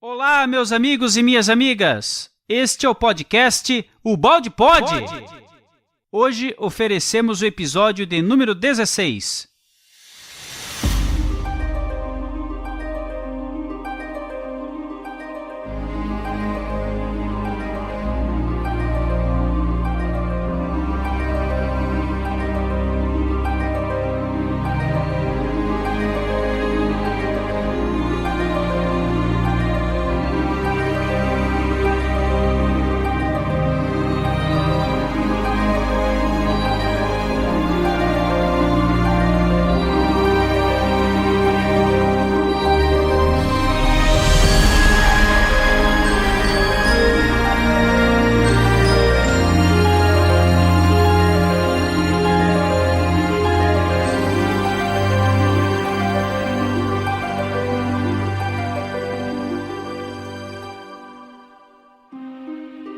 Olá, meus amigos e minhas amigas! Este é o podcast O Balde Pode! Hoje oferecemos o episódio de número 16.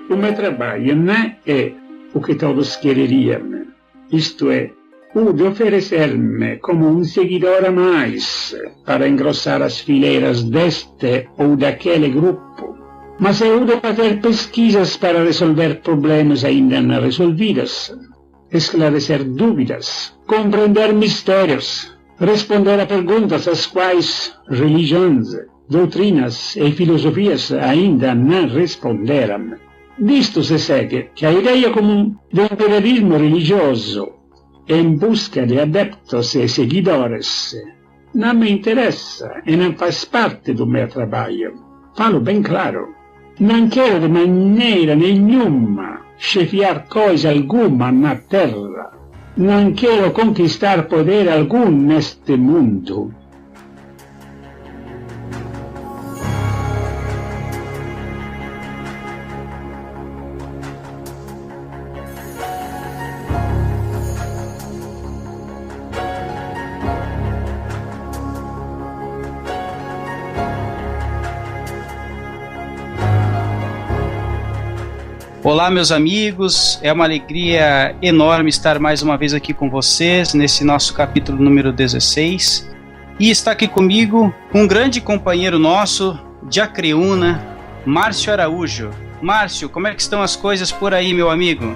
O meu trabalho não é o que todos quereriam, isto é, o de oferecer-me como um seguidor a mais para engrossar as fileiras deste ou daquele grupo, mas é o de fazer pesquisas para resolver problemas ainda não resolvidos, esclarecer dúvidas, compreender mistérios, responder a perguntas às quais religiões, doutrinas e filosofias ainda não responderam. Disto se segue que a ideia comum do imperialismo religioso em busca de adeptos e seguidores não me interessa e não faz parte do meu trabalho. Falo bem claro. Não quero de maneira nenhuma chefiar coisa alguma na terra. Não quero conquistar poder algum neste mundo. Olá, meus amigos, é uma alegria enorme estar mais uma vez aqui com vocês nesse nosso capítulo número 16. E está aqui comigo um grande companheiro nosso de Acreúna, Márcio Araújo. Márcio, como é que estão as coisas por aí, meu amigo?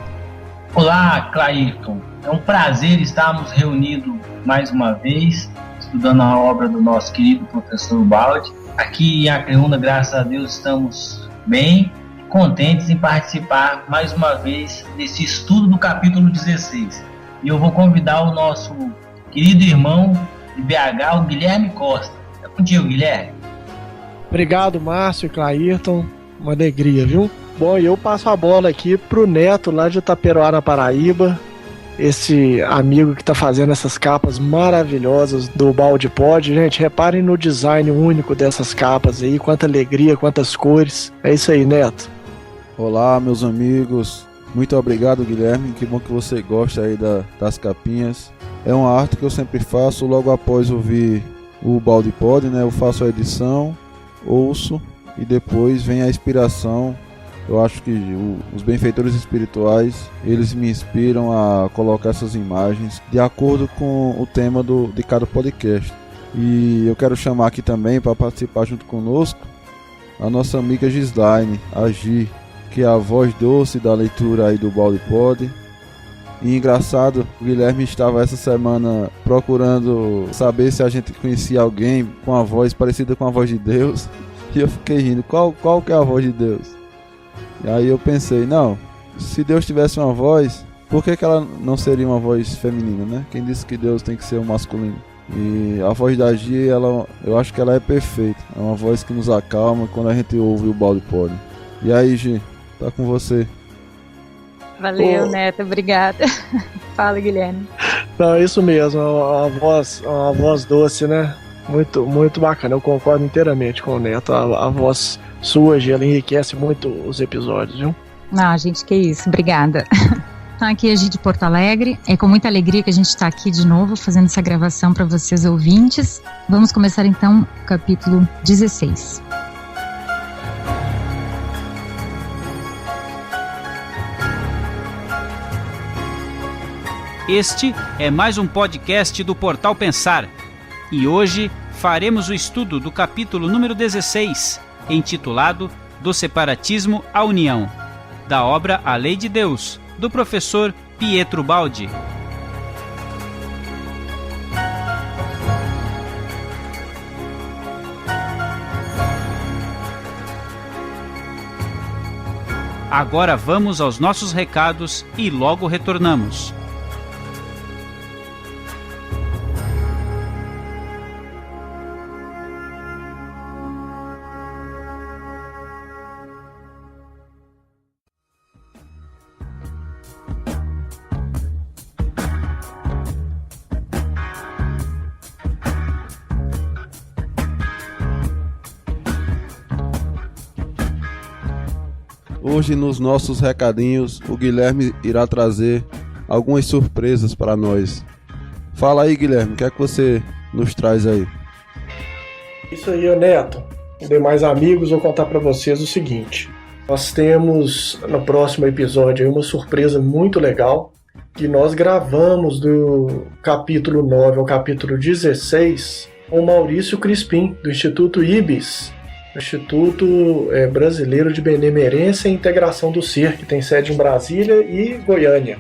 Olá, Clairton. É um prazer estarmos reunidos mais uma vez, estudando a obra do nosso querido professor Balde. Aqui em Acreúna, graças a Deus, estamos bem, contentes em participar mais uma vez desse estudo do capítulo 16. E eu vou convidar o nosso querido irmão de BH, o Guilherme Costa. É contigo, Guilherme. Obrigado, Márcio e Clairton. Uma alegria, viu? Bom, eu passo a bola aqui pro Neto, lá de Itaperoá, na Paraíba. Esse amigo que está fazendo essas capas maravilhosas do Balde Pod. Gente, reparem no design único dessas capas aí. Quanta alegria, quantas cores. É isso aí, Neto. Olá, meus amigos, muito obrigado, Guilherme, que bom que você gosta aí das capinhas. É uma arte que eu sempre faço logo após ouvir o Balde Pod, né? Eu faço a edição, ouço e depois vem a inspiração. Eu acho que os benfeitores espirituais, eles me inspiram a colocar essas imagens de acordo com o tema de cada podcast. E eu quero chamar aqui também para participar junto conosco a nossa amiga Gislaine, a Gi, que é a voz doce da leitura aí do Balde Pod. E engraçado, o Guilherme estava essa semana procurando saber se a gente conhecia alguém com a voz parecida com a voz de Deus. E eu fiquei rindo, qual que é a voz de Deus? E aí eu pensei, não, se Deus tivesse uma voz, por que ela não seria uma voz feminina, né? Quem disse que Deus tem que ser um masculino? E a voz da Gi, eu acho que ela é perfeita. É uma voz que nos acalma quando a gente ouve o Balde Pod. E aí, Gi? Tá com você. Valeu, Neto, obrigada. Fala, Guilherme. Não, é isso mesmo, uma voz doce, né? Muito, muito bacana, eu concordo inteiramente com o Neto. A voz sua, ela enriquece muito os episódios, viu? Não, gente, que isso, obrigada. Então, aqui a gente de Porto Alegre, é com muita alegria que a gente está aqui de novo fazendo essa gravação para vocês ouvintes. Vamos começar então o capítulo 16. Este é mais um podcast do Portal Pensar. E hoje faremos o estudo do capítulo número 16, intitulado Do Separatismo à União, da obra A Lei de Deus, do professor Pietro Baldi. Agora vamos aos nossos recados e logo retornamos. Hoje, nos nossos recadinhos, o Guilherme irá trazer algumas surpresas para nós. Fala aí, Guilherme, o que é que você nos traz aí? Isso aí, Neto. Demais amigos, vou contar para vocês o seguinte. Nós temos no próximo episódio aí uma surpresa muito legal que nós gravamos do capítulo 9 ao capítulo 16 com o Maurício Crispim, do Instituto IBIS, Instituto Brasileiro de Benemerência e Integração do Ser, que tem sede em Brasília e Goiânia.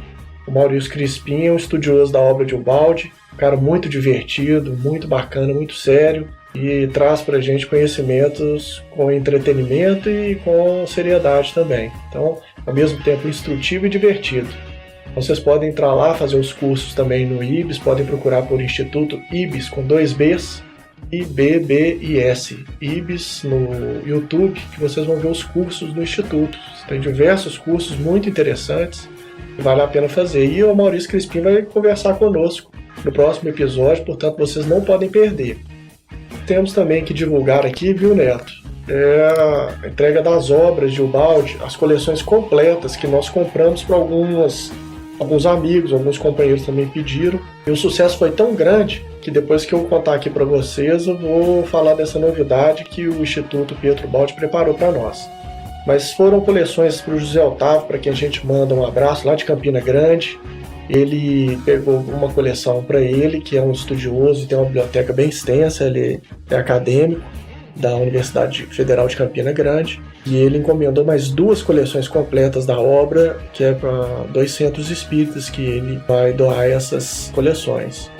O Maurício Crispim é um estudioso da obra de Ubaldi, um cara muito divertido, muito bacana, muito sério, e traz pra gente conhecimentos com entretenimento e com seriedade também. Então, ao mesmo tempo instrutivo e divertido. Vocês podem entrar lá, fazer os cursos também no IBIS, podem procurar por Instituto IBIS com 2 Bs, IBBIS, IBIS no YouTube, que vocês vão ver os cursos do Instituto. Tem diversos cursos muito interessantes que vale a pena fazer. E o Maurício Crispim vai conversar conosco no próximo episódio, portanto vocês não podem perder. Temos também que divulgar aqui, viu, Neto? A entrega das obras de Ubaldi, as coleções completas que nós compramos para alguns amigos, alguns companheiros também pediram. E o sucesso foi tão grande que depois que eu contar aqui para vocês, eu vou falar dessa novidade que o Instituto Pietro Baldi preparou para nós. Mas foram coleções para o José Otávio, para quem a gente manda um abraço, lá de Campina Grande. Ele pegou uma coleção para ele, que é um estudioso e tem uma biblioteca bem extensa, ele é acadêmico da Universidade Federal de Campina Grande. E ele encomendou mais 2 coleções completas da obra, que é para 2 centros espíritas que ele vai doar essas coleções.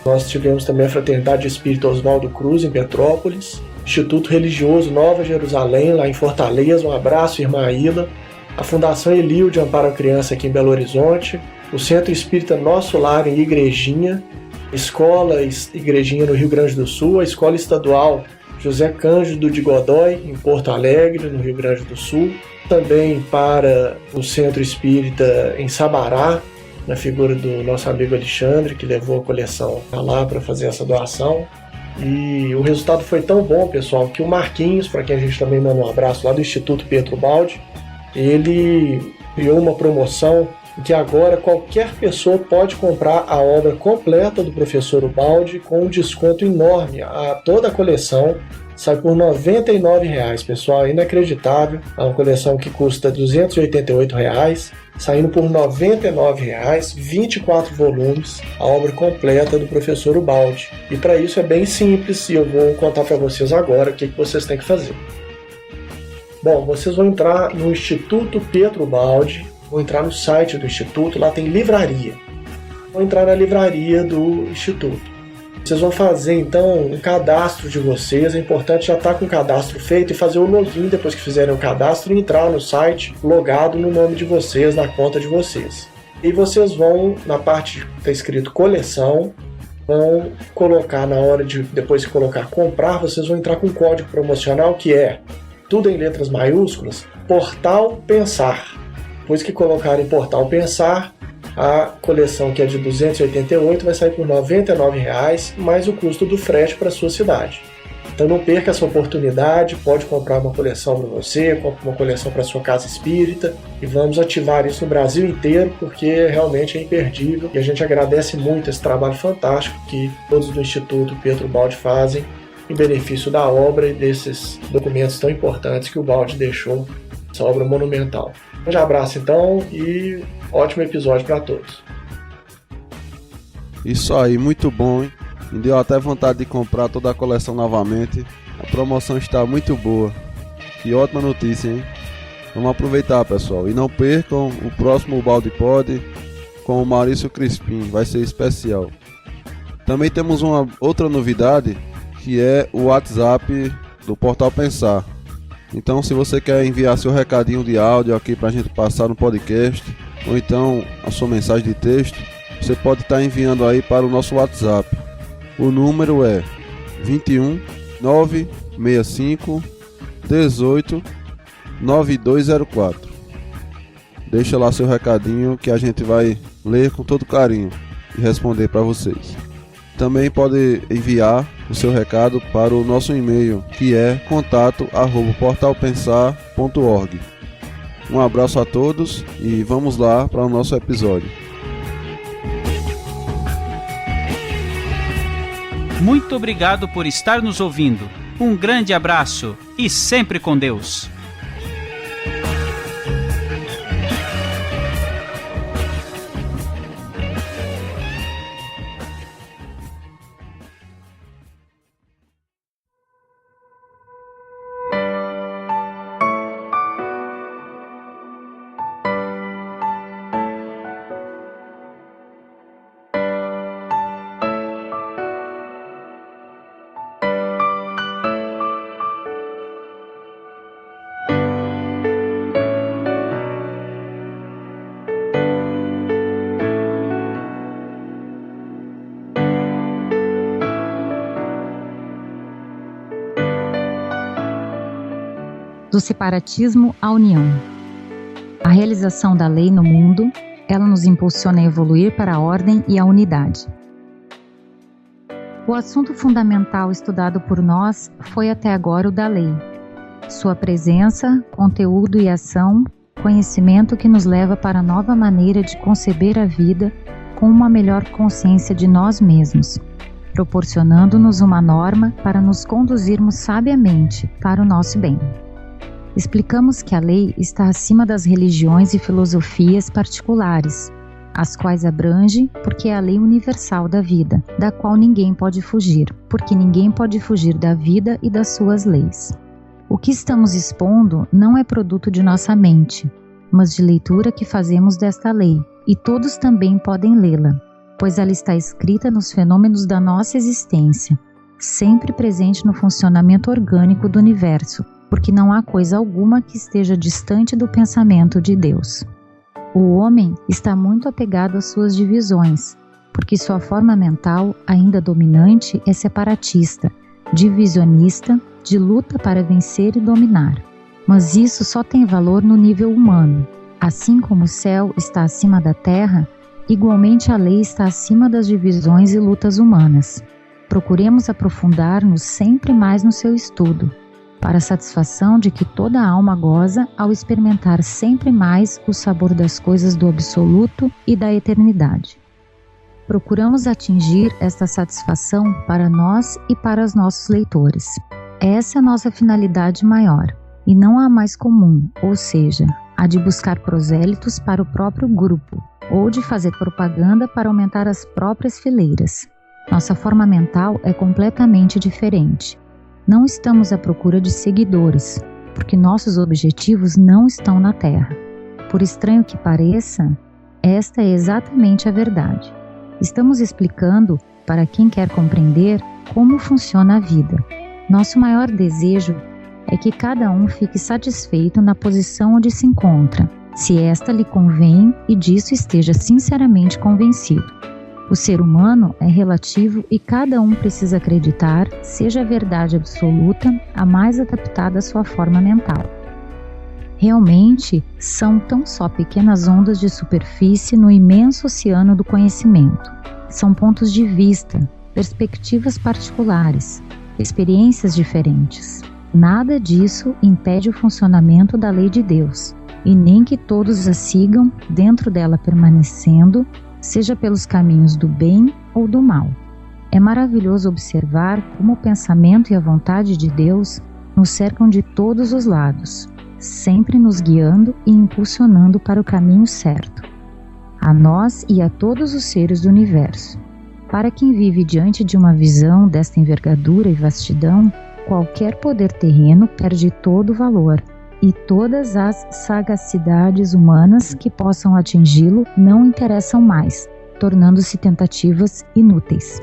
Nós tivemos também a Fraternidade Espírita Oswaldo Cruz, em Petrópolis, Instituto Religioso Nova Jerusalém, lá em Fortaleza, um abraço, irmã Aila, a Fundação Elio de Amparo à Criança, aqui em Belo Horizonte, o Centro Espírita Nosso Lar, em Igrejinha, Escola Igrejinha, no Rio Grande do Sul, a Escola Estadual José Cândido de Godói, em Porto Alegre, no Rio Grande do Sul, também para o Centro Espírita em Sabará, na figura do nosso amigo Alexandre, que levou a coleção lá para fazer essa doação. E o resultado foi tão bom, pessoal, que o Marquinhos, para quem a gente também manda um abraço lá do Instituto Pietro Baldi, ele criou uma promoção em que agora qualquer pessoa pode comprar a obra completa do professor Ubaldi com um desconto enorme. Toda a coleção sai por R$ 99,00, pessoal, é inacreditável. É uma coleção que custa R$ 288,00, saindo por R$ 99,00, 24 volumes, a obra completa do professor Ubaldi. E para isso é bem simples e eu vou contar para vocês agora o que vocês têm que fazer. Bom, vocês vão entrar no Instituto Pietro Baldi, vão entrar no site do Instituto, lá tem livraria. Vão entrar na livraria do Instituto. Vocês vão fazer, então, um cadastro de vocês. É importante já estar com o cadastro feito e fazer o login depois que fizerem o cadastro e entrar no site logado no nome de vocês, na conta de vocês. E vocês vão, na parte que está escrito coleção, vão colocar na hora de, depois de colocar comprar, vocês vão entrar com um código promocional que é, tudo em letras maiúsculas, Portal Pensar. Depois que colocarem Portal Pensar, a coleção que é de 288 vai sair por R$ 99,00, mais o custo do frete para a sua cidade. Então não perca essa oportunidade, pode comprar uma coleção para você, compre uma coleção para a sua casa espírita e vamos ativar isso no Brasil inteiro porque realmente é imperdível e a gente agradece muito esse trabalho fantástico que todos do Instituto Pietro Baldi fazem em benefício da obra e desses documentos tão importantes que o Baldi deixou, essa obra monumental. Um grande abraço então e ótimo episódio para todos. Isso aí, muito bom, hein? Me deu até vontade de comprar toda a coleção novamente. A promoção está muito boa. Que ótima notícia, hein? Vamos aproveitar, pessoal. E não percam o próximo Balde Pod com o Maurício Crispim. Vai ser especial. Também temos uma outra novidade, que é o WhatsApp do Portal Pensar. Então, se você quer enviar seu recadinho de áudio aqui pra gente passar no podcast, ou então a sua mensagem de texto, você pode estar enviando aí para o nosso WhatsApp. O número é 21 965 18 9204. Deixa lá seu recadinho que a gente vai ler com todo carinho e responder para vocês. Também pode enviar o seu recado para o nosso e-mail, que é contato@portalpensar.org. Um abraço a todos e vamos lá para o nosso episódio. Muito obrigado por estar nos ouvindo. Um grande abraço e sempre com Deus. Do separatismo à união. A realização da lei no mundo, ela nos impulsiona a evoluir para a ordem e a unidade. O assunto fundamental estudado por nós foi até agora o da lei. Sua presença, conteúdo e ação, conhecimento que nos leva para nova maneira de conceber a vida com uma melhor consciência de nós mesmos, proporcionando-nos uma norma para nos conduzirmos sabiamente para o nosso bem. Explicamos que a lei está acima das religiões e filosofias particulares, as quais abrange porque é a lei universal da vida, da qual ninguém pode fugir, porque ninguém pode fugir da vida e das suas leis. O que estamos expondo não é produto de nossa mente, mas de leitura que fazemos desta lei, e todos também podem lê-la, pois ela está escrita nos fenômenos da nossa existência, sempre presente no funcionamento orgânico do universo, porque não há coisa alguma que esteja distante do pensamento de Deus. O homem está muito apegado às suas divisões, porque sua forma mental, ainda dominante, é separatista, divisionista, de luta para vencer e dominar. Mas isso só tem valor no nível humano. Assim como o céu está acima da terra, igualmente a lei está acima das divisões e lutas humanas. Procuremos aprofundar-nos sempre mais no seu estudo, para a satisfação de que toda alma goza ao experimentar sempre mais o sabor das coisas do absoluto e da eternidade. Procuramos atingir esta satisfação para nós e para os nossos leitores. Essa é a nossa finalidade maior, e não a mais comum, ou seja, a de buscar prosélitos para o próprio grupo, ou de fazer propaganda para aumentar as próprias fileiras. Nossa forma mental é completamente diferente. Não estamos à procura de seguidores, porque nossos objetivos não estão na Terra. Por estranho que pareça, esta é exatamente a verdade. Estamos explicando, para quem quer compreender, como funciona a vida. Nosso maior desejo é que cada um fique satisfeito na posição onde se encontra, se esta lhe convém e disso esteja sinceramente convencido. O ser humano é relativo e cada um precisa acreditar, seja a verdade absoluta, a mais adaptada à sua forma mental. Realmente, são tão só pequenas ondas de superfície no imenso oceano do conhecimento. São pontos de vista, perspectivas particulares, experiências diferentes. Nada disso impede o funcionamento da lei de Deus, e nem que todos a sigam, dentro dela permanecendo, seja pelos caminhos do bem ou do mal. É maravilhoso observar como o pensamento e a vontade de Deus nos cercam de todos os lados, sempre nos guiando e impulsionando para o caminho certo, a nós e a todos os seres do universo. Para quem vive diante de uma visão desta envergadura e vastidão, qualquer poder terreno perde todo o valor, e todas as sagacidades humanas que possam atingi-lo não interessam mais, tornando-se tentativas inúteis.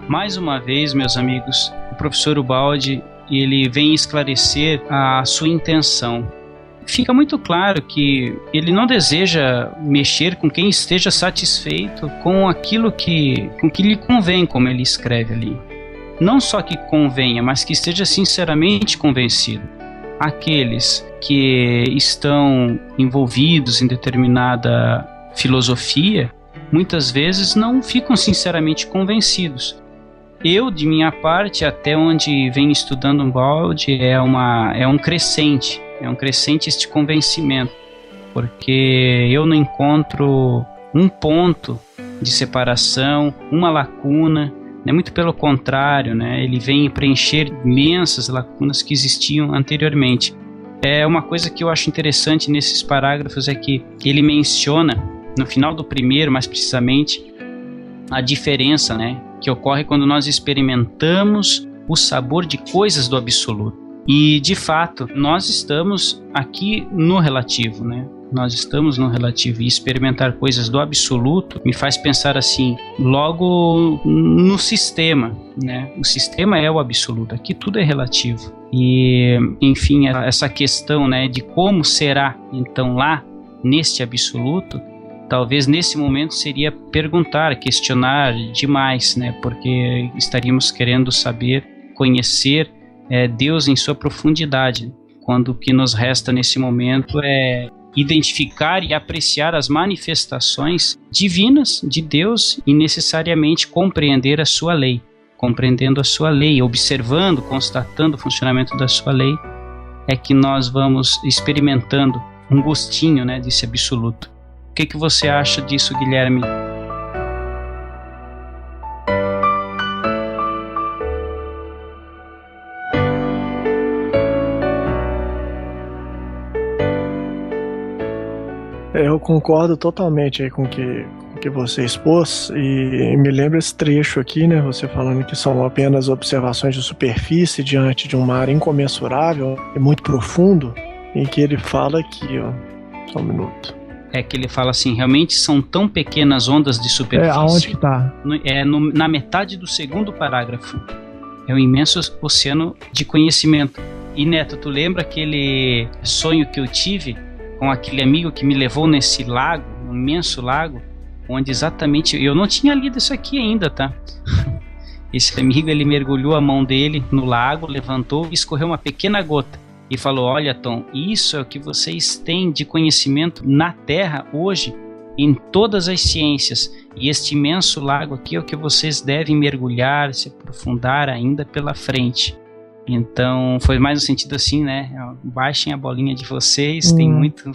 Mais uma vez, meus amigos, o professor Ubaldi, ele vem esclarecer a sua intenção. Fica muito claro que ele não deseja mexer com quem esteja satisfeito com aquilo que lhe convém, como ele escreve ali. Não só que convenha, mas que esteja sinceramente convencido. Aqueles que estão envolvidos em determinada filosofia, muitas vezes não ficam sinceramente convencidos. Eu, de minha parte, até onde venho estudando Ubaldi, é um crescente este convencimento, porque eu não encontro um ponto de separação, uma lacuna, né? Muito pelo contrário, né? Ele vem preencher imensas lacunas que existiam anteriormente. Uma coisa que eu acho interessante nesses parágrafos é que ele menciona, no final do primeiro, mais precisamente, a diferença, né, que ocorre quando nós experimentamos o sabor de coisas do absoluto. E, de fato, nós estamos aqui no relativo, né? Nós estamos no relativo, e experimentar coisas do absoluto me faz pensar assim, logo no sistema, né? O sistema é o absoluto, aqui tudo é relativo. E, enfim, essa questão, né, de como será, então, lá, neste absoluto, talvez nesse momento seria perguntar, questionar demais, né? Porque estaríamos querendo saber, conhecer Deus em sua profundidade, quando o que nos resta nesse momento é identificar e apreciar as manifestações divinas de Deus e necessariamente compreender a sua lei. Compreendendo a sua lei, observando, constatando o funcionamento da sua lei, é que nós vamos experimentando um gostinho, né, desse absoluto. O que você acha disso, Guilherme? Eu concordo totalmente aí com o que você expôs, e me lembra esse trecho aqui, né? Você falando que são apenas observações de superfície diante de um mar incomensurável e muito profundo, em que ele fala aqui, ó, só um minuto. É que ele fala assim, realmente são tão pequenas ondas de superfície. Aonde que tá? Na metade do segundo parágrafo. É um imenso oceano de conhecimento. E Neto, tu lembra aquele sonho que eu tive com aquele amigo que me levou nesse lago, um imenso lago, onde exatamente, eu não tinha lido isso aqui ainda, tá? Esse amigo, ele mergulhou a mão dele no lago, levantou e escorreu uma pequena gota. E falou, olha Tom, isso é o que vocês têm de conhecimento na Terra hoje, em todas as ciências. E este imenso lago aqui é o que vocês devem mergulhar, se aprofundar ainda pela frente. Então, foi mais no sentido assim, né? Baixem a bolinha de vocês, tem muito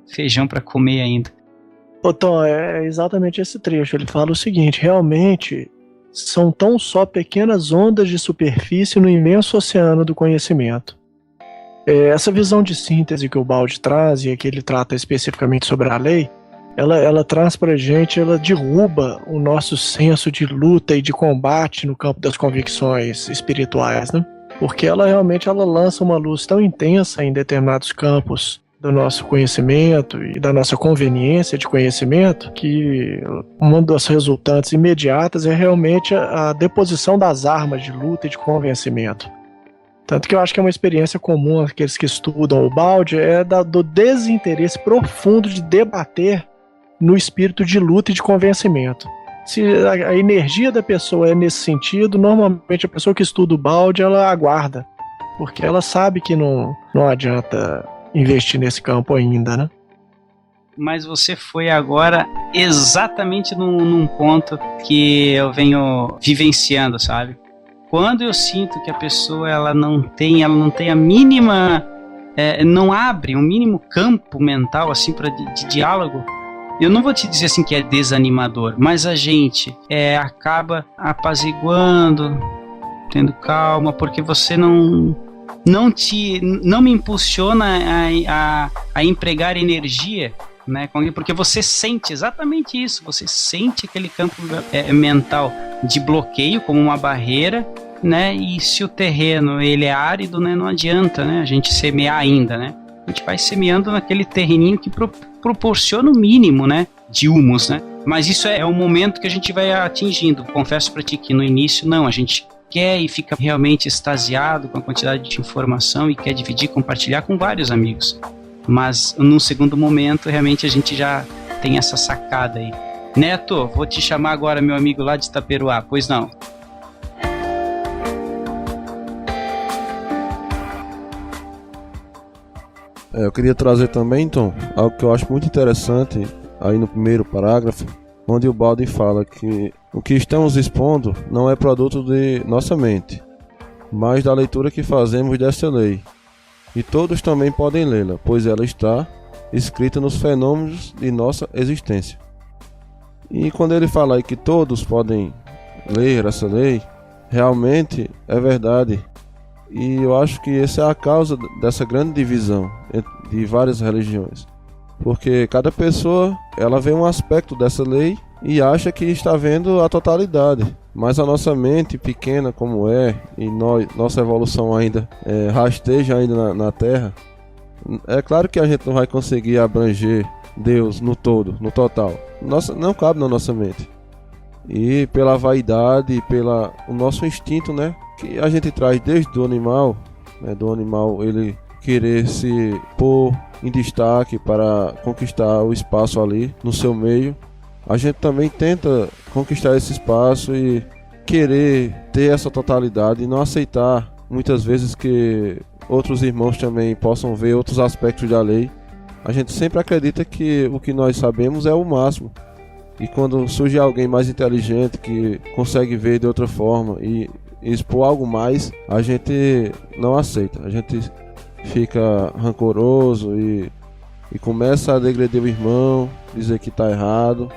feijão para comer ainda. Ô Tom, é exatamente esse trecho. Ele fala o seguinte, realmente são tão só pequenas ondas de superfície no imenso oceano do conhecimento. Essa visão de síntese que o Ubaldi traz, e que ele trata especificamente sobre a lei, ela traz pra gente, ela derruba o nosso senso de luta e de combate no campo das convicções espirituais, né? Porque ela realmente lança uma luz tão intensa em determinados campos do nosso conhecimento e da nossa conveniência de conhecimento, que uma das resultantes imediatas é realmente a deposição das armas de luta e de convencimento. Tanto que eu acho que é uma experiência comum àqueles que estudam o Ubaldi, do desinteresse profundo de debater no espírito de luta e de convencimento. Se a energia da pessoa é nesse sentido, normalmente a pessoa que estuda o Ubaldi, ela aguarda, porque ela sabe que não adianta investir nesse campo ainda, né? Mas você foi agora exatamente num ponto que eu venho vivenciando, sabe? Quando eu sinto que a pessoa ela não tem a mínima, não abre um mínimo campo mental assim de diálogo, eu não vou te dizer assim que é desanimador, mas a gente acaba apaziguando, tendo calma, porque você não me impulsiona a empregar energia né? Porque você sente exatamente isso, você sente aquele campo mental de bloqueio como uma barreira, né? E se o terreno ele é árido, né? Não adianta, né? A gente semear ainda, né? A gente vai semeando naquele terreninho que proporciona o mínimo, né? De humus, né? Mas isso é o momento que a gente vai atingindo. Confesso para ti que no início não, a gente quer e fica realmente extasiado com a quantidade de informação e quer dividir, compartilhar com vários amigos. Mas num segundo momento, realmente a gente já tem essa sacada aí. Neto, vou te chamar agora, meu amigo lá de Itaperuá, pois não? Eu queria trazer também, Tom, algo que eu acho muito interessante aí no primeiro parágrafo, onde o Baldi fala que o que estamos expondo não é produto de nossa mente, mas da leitura que fazemos dessa lei. E todos também podem lê-la, pois ela está escrita nos fenômenos de nossa existência. E quando ele fala aí que todos podem ler essa lei, realmente é verdade. E eu acho que essa é a causa dessa grande divisão de várias religiões. Porque cada pessoa, ela vê um aspecto dessa lei e acha que está vendo a totalidade. Mas a nossa mente pequena como é, e nossa evolução ainda rasteja ainda na Terra, é claro que a gente não vai conseguir abranger Deus no todo, no total. Não cabe na nossa mente. E pela vaidade, pelo nosso instinto, né, que a gente traz desde o animal, né, do animal ele querer se pôr em destaque para conquistar o espaço ali no seu meio, a gente também tenta conquistar esse espaço e querer ter essa totalidade e não aceitar muitas vezes que outros irmãos também possam ver outros aspectos da lei. A gente sempre acredita que o que nós sabemos é o máximo. E quando surge alguém mais inteligente que consegue ver de outra forma e expor algo mais, a gente não aceita. A gente fica rancoroso e começa a degredir o irmão, dizer que está errado.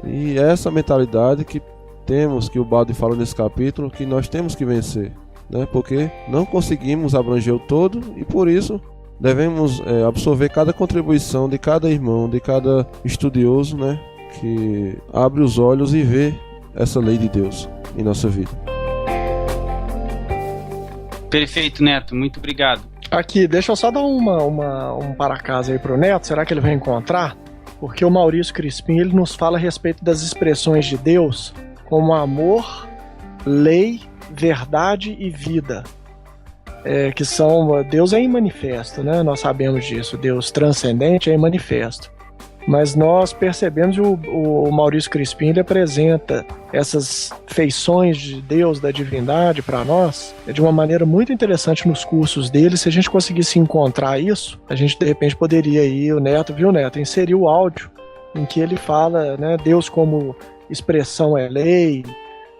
E é essa mentalidade que temos, que o Baldi fala nesse capítulo, que nós temos que vencer, né? Porque não conseguimos abranger o todo e por isso devemos absorver cada contribuição de cada irmão, de cada estudioso, né? Que abre os olhos e vê essa lei de Deus em nossa vida. Perfeito, Neto, muito obrigado. Aqui, deixa eu só dar um para-casa aí pro Neto, será que ele vai encontrar? Porque o Maurício Crispim, ele nos fala a respeito das expressões de Deus como amor, lei, verdade e vida. Que são, Deus é imanifesto, né? Nós sabemos disso, Deus transcendente é imanifesto. Mas nós percebemos que o Maurício Crispim ele apresenta essas feições de Deus, da divindade para nós de uma maneira muito interessante nos cursos dele. Se a gente conseguisse encontrar isso, a gente de repente poderia aí, o Neto, inserir o áudio em que ele fala, né, Deus como expressão é lei,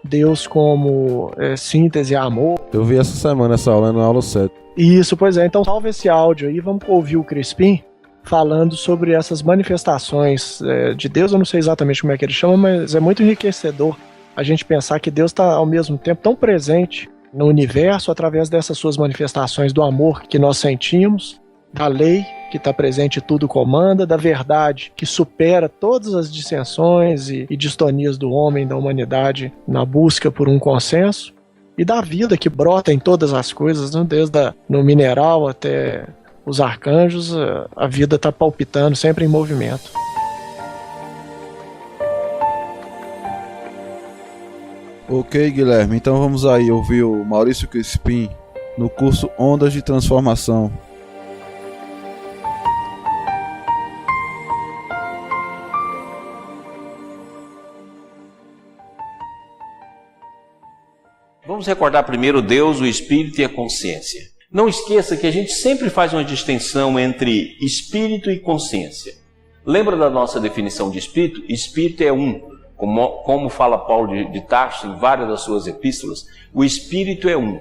Deus como síntese é amor. Eu vi essa semana essa aula, na aula 7. Isso, pois é. Então salve esse áudio aí, vamos ouvir o Crispim falando sobre essas manifestações de Deus. Eu não sei exatamente como é que ele chama, mas é muito enriquecedor a gente pensar que Deus está ao mesmo tempo tão presente no universo através dessas suas manifestações do amor que nós sentimos, da lei que está presente e tudo comanda, da verdade que supera todas as dissensões e distonias do homem, da humanidade na busca por um consenso, e da vida que brota em todas as coisas, né? Desde no mineral até os arcanjos, a vida está palpitando, sempre em movimento. Ok, Guilherme, então vamos aí ouvir o Maurício Crispim no curso Ondas de Transformação. Vamos recordar primeiro Deus, o Espírito e a consciência. Não esqueça que a gente sempre faz uma distinção entre espírito e consciência. Lembra da nossa definição de espírito? Espírito é um. Como fala Paulo de Tarso em várias das suas epístolas, o espírito é um.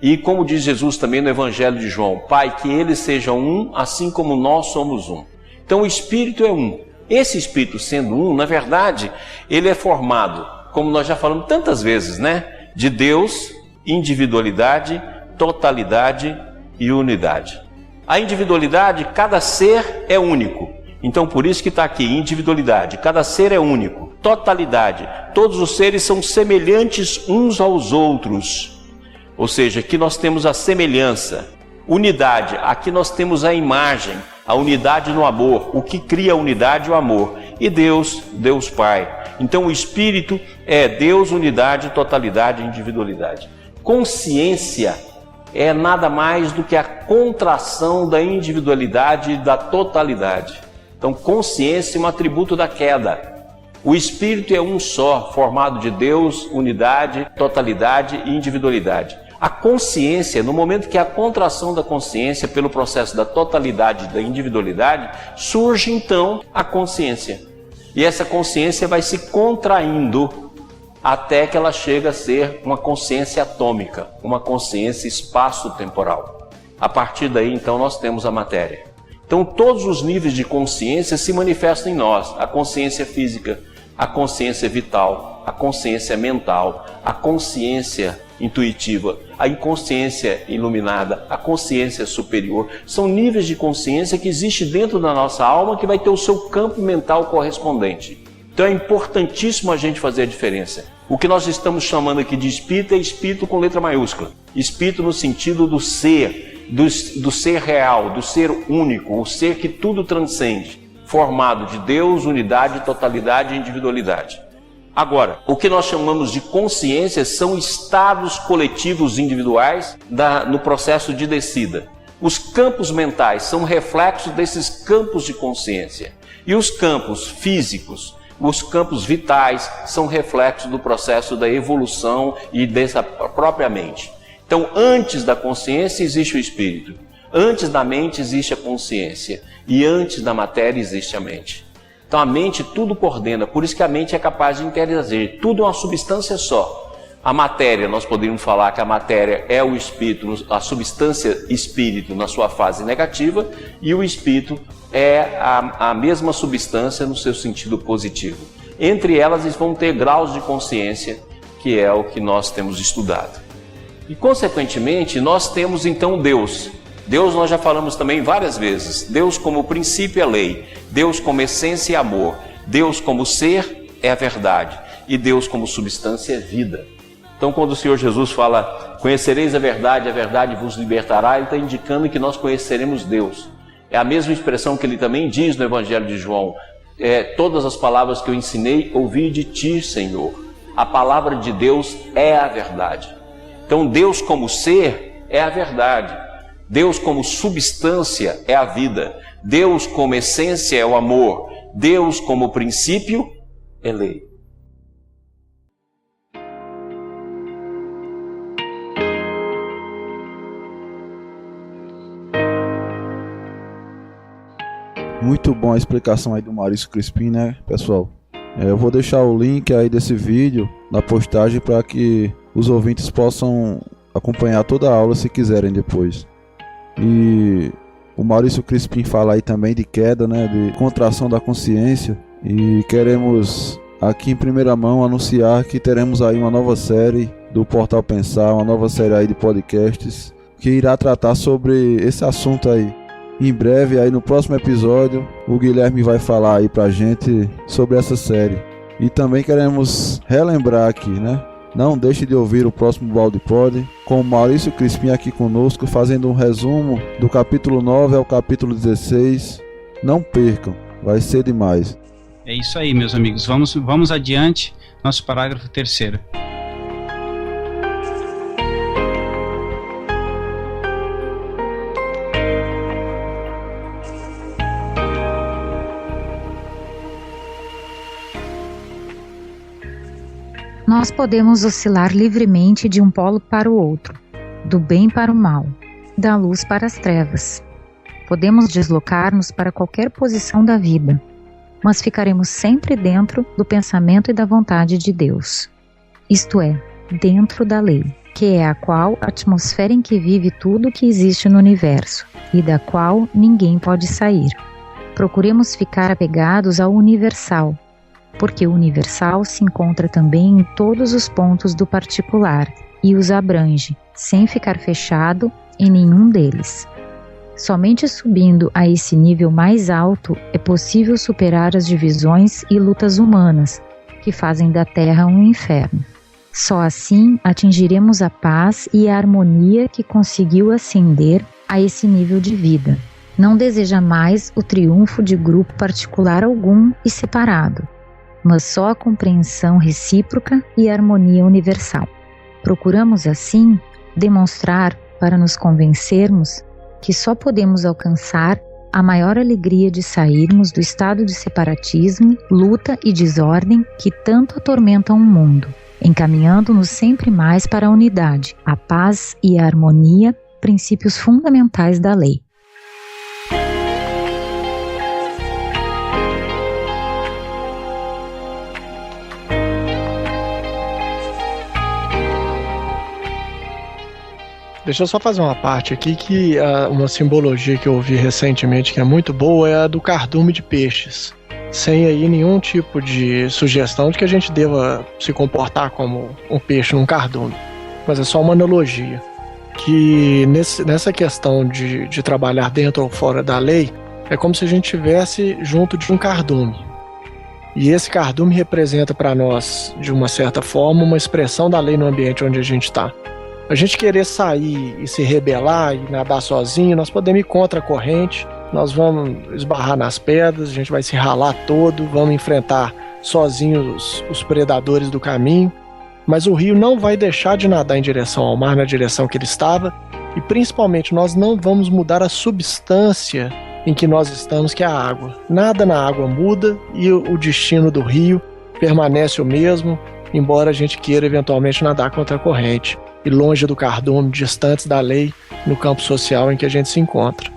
E como diz Jesus também no Evangelho de João, Pai, que eles sejam um, assim como nós somos um. Então o espírito é um. Esse espírito sendo um, na verdade, ele é formado, como nós já falamos tantas vezes, né? De Deus, individualidade, totalidade e unidade. A individualidade, cada ser é único. Então por isso que está aqui, individualidade, cada ser é único. Totalidade, todos os seres são semelhantes uns aos outros. Ou seja, aqui nós temos a semelhança. Unidade, aqui nós temos a imagem, a unidade no amor, o que cria a unidade e o amor. E Deus, Deus Pai. Então o Espírito é Deus, unidade, totalidade e individualidade. Consciência é nada mais do que a contração da individualidade e da totalidade. Então consciência é um atributo da queda. O Espírito é um só, formado de Deus, unidade, totalidade e individualidade. A consciência, no momento que a contração da consciência pelo processo da totalidade e da individualidade, surge então a consciência. E essa consciência vai se contraindo até que ela chega a ser uma consciência atômica, uma consciência espaço-temporal. A partir daí, então, nós temos a matéria. Então, todos os níveis de consciência se manifestam em nós. A consciência física, a consciência vital, a consciência mental, a consciência intuitiva, a inconsciência iluminada, a consciência superior. São níveis de consciência que existem dentro da nossa alma que vai ter o seu campo mental correspondente. Então é importantíssimo a gente fazer a diferença. O que nós estamos chamando aqui de espírito é espírito com letra maiúscula. Espírito no sentido do ser, do ser real, do ser único, o ser que tudo transcende, formado de Deus, unidade, totalidade e individualidade. Agora, o que nós chamamos de consciência são estados coletivos individuais no processo de descida. Os campos mentais são reflexos desses campos de consciência. E os campos físicos, os campos vitais, são reflexos do processo da evolução e dessa própria mente. Então, antes da consciência existe o espírito. Antes da mente existe a consciência. E antes da matéria existe a mente. Então a mente tudo coordena, por isso que a mente é capaz de interagir, tudo é uma substância só. A matéria, nós poderíamos falar que a matéria é o espírito, a substância espírito na sua fase negativa, e o espírito é a mesma substância no seu sentido positivo. Entre elas eles vão ter graus de consciência, que é o que nós temos estudado. E consequentemente nós temos então Deus. Deus nós já falamos também várias vezes. Deus como princípio é lei. Deus como essência é amor. Deus como ser é a verdade. E Deus como substância é vida. Então quando o Senhor Jesus fala, conhecereis a verdade vos libertará, Ele está indicando que nós conheceremos Deus. É a mesma expressão que Ele também diz no Evangelho de João. Todas as palavras que eu ensinei, ouvi de Ti, Senhor. A palavra de Deus é a verdade. Então Deus como ser é a verdade. Deus como substância é a vida. Deus como essência é o amor. Deus como princípio é lei. Muito bom a explicação aí do Maurício Crispim, né, pessoal? Eu vou deixar o link aí desse vídeo na postagem para que os ouvintes possam acompanhar toda a aula se quiserem depois. E o Maurício Crispim fala aí também de queda, né, de contração da consciência, e queremos aqui em primeira mão anunciar que teremos aí uma nova série do Portal Pensar, uma nova série aí de podcasts que irá tratar sobre esse assunto aí. Em breve aí no próximo episódio o Guilherme vai falar aí pra gente sobre essa série. E também queremos relembrar aqui, né? Não deixe de ouvir o próximo Balde Pod, com o Maurício Crispim aqui conosco, fazendo um resumo do capítulo 9 ao capítulo 16. Não percam, vai ser demais. É isso aí, meus amigos. Vamos adiante, nosso parágrafo 3º. Nós podemos oscilar livremente de um polo para o outro, do bem para o mal, da luz para as trevas. Podemos deslocar-nos para qualquer posição da vida, mas ficaremos sempre dentro do pensamento e da vontade de Deus. Isto é, dentro da lei, que é a qual atmosfera em que vive tudo que existe no universo e da qual ninguém pode sair. Procuremos ficar apegados ao universal, porque o universal se encontra também em todos os pontos do particular e os abrange, sem ficar fechado em nenhum deles. Somente subindo a esse nível mais alto é possível superar as divisões e lutas humanas, que fazem da Terra um inferno. Só assim atingiremos a paz e a harmonia que conseguiu ascender a esse nível de vida. Não deseja mais o triunfo de grupo particular algum e separado, mas só a compreensão recíproca e a harmonia universal. Procuramos, assim, demonstrar para nos convencermos que só podemos alcançar a maior alegria de sairmos do estado de separatismo, luta e desordem que tanto atormentam o mundo, encaminhando-nos sempre mais para a unidade, a paz e a harmonia, princípios fundamentais da lei. Deixa eu só fazer uma parte aqui que uma simbologia que eu ouvi recentemente que é muito boa é a do cardume de peixes. Sem aí nenhum tipo de sugestão de que a gente deva se comportar como um peixe num cardume. Mas é só uma analogia. Que nessa questão de trabalhar dentro ou fora da lei, é como se a gente estivesse junto de um cardume. E esse cardume representa para nós, de uma certa forma, uma expressão da lei no ambiente onde a gente está. A gente querer sair e se rebelar e nadar sozinho, nós podemos ir contra a corrente, nós vamos esbarrar nas pedras, a gente vai se ralar todo, vamos enfrentar sozinhos os predadores do caminho, mas o rio não vai deixar de nadar em direção ao mar, na direção que ele estava, e principalmente nós não vamos mudar a substância em que nós estamos, que é a água. Nada na água muda e o destino do rio permanece o mesmo, embora a gente queira eventualmente nadar contra a corrente e longe do cardume, distantes da lei, no campo social em que a gente se encontra.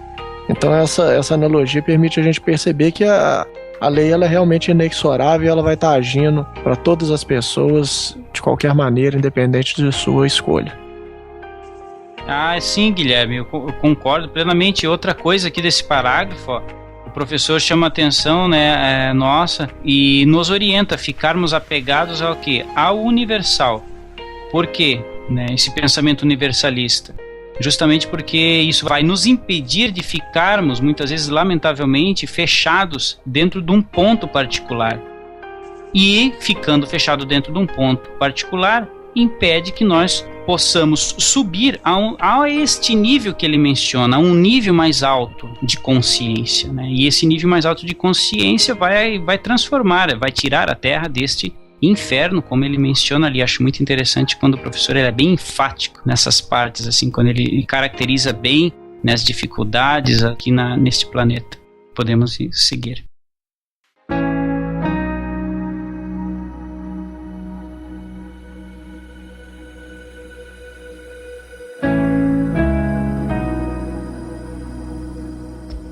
Então essa analogia permite a gente perceber que a lei ela é realmente inexorável e ela vai estar agindo para todas as pessoas de qualquer maneira, independente de sua escolha. Sim, Guilherme, eu concordo plenamente. Outra coisa aqui desse parágrafo, ó, o professor chama a atenção, né, nossa, e nos orienta a ficarmos apegados ao quê? Ao universal. Por quê? Né, esse pensamento universalista, justamente porque isso vai nos impedir de ficarmos, muitas vezes, lamentavelmente, fechados dentro de um ponto particular. E, ficando fechado dentro de um ponto particular, impede que nós possamos subir a este nível que ele menciona, a um nível mais alto de consciência. Né? E esse nível mais alto de consciência vai transformar, vai tirar a Terra deste inferno, como ele menciona ali. Acho muito interessante quando o professor é bem enfático nessas partes, assim, quando ele caracteriza bem, né, as dificuldades aqui neste planeta. Podemos seguir.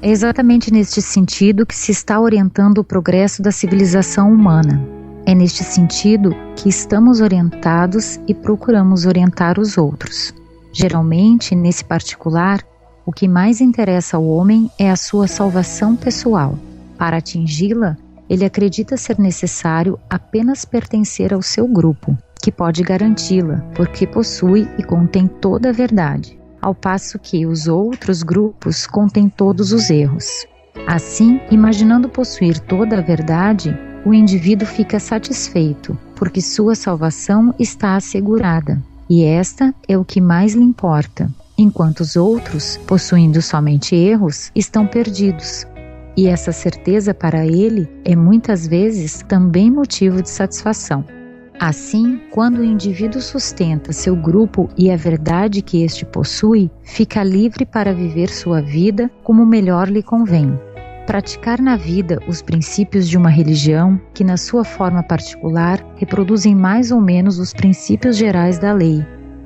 É exatamente neste sentido que se está orientando o progresso da civilização humana. É neste sentido que estamos orientados e procuramos orientar os outros. Geralmente, nesse particular, o que mais interessa ao homem é a sua salvação pessoal. Para atingi-la, ele acredita ser necessário apenas pertencer ao seu grupo, que pode garanti-la, porque possui e contém toda a verdade, ao passo que os outros grupos contêm todos os erros. Assim, imaginando possuir toda a verdade, o indivíduo fica satisfeito, porque sua salvação está assegurada, e esta é o que mais lhe importa, enquanto os outros, possuindo somente erros, estão perdidos. E essa certeza para ele é muitas vezes também motivo de satisfação. Assim, quando o indivíduo sustenta seu grupo e a verdade que este possui, fica livre para viver sua vida como melhor lhe convém. Praticar na vida os princípios de uma religião que, na sua forma particular, reproduzem mais ou menos os princípios gerais da lei,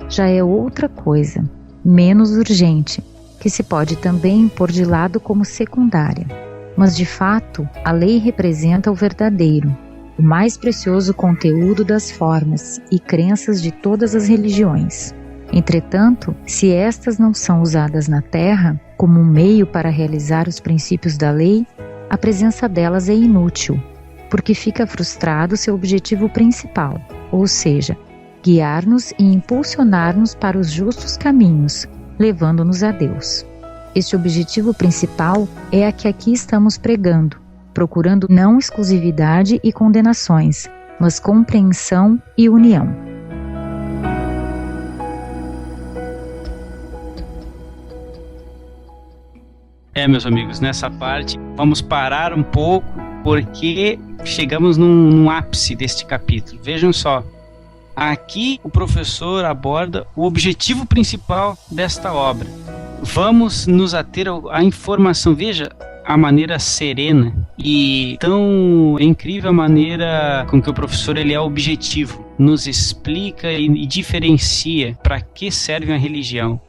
já é outra coisa, menos urgente, que se pode também pôr de lado como secundária. Mas, de fato, a lei representa o verdadeiro, o mais precioso conteúdo das formas e crenças de todas as religiões. Entretanto, se estas não são usadas na Terra como um meio para realizar os princípios da lei, a presença delas é inútil, porque fica frustrado seu objetivo principal, ou seja, guiar-nos e impulsionar-nos para os justos caminhos, levando-nos a Deus. Este objetivo principal é a que aqui estamos pregando, procurando não exclusividade e condenações, mas compreensão e união. Meus amigos, nessa parte vamos parar um pouco porque chegamos num ápice deste capítulo. Vejam só, aqui o professor aborda o objetivo principal desta obra. Vamos nos ater à informação. Veja a maneira serena e tão incrível a maneira com que o professor ele é objetivo, nos explica e diferencia para que serve a religião.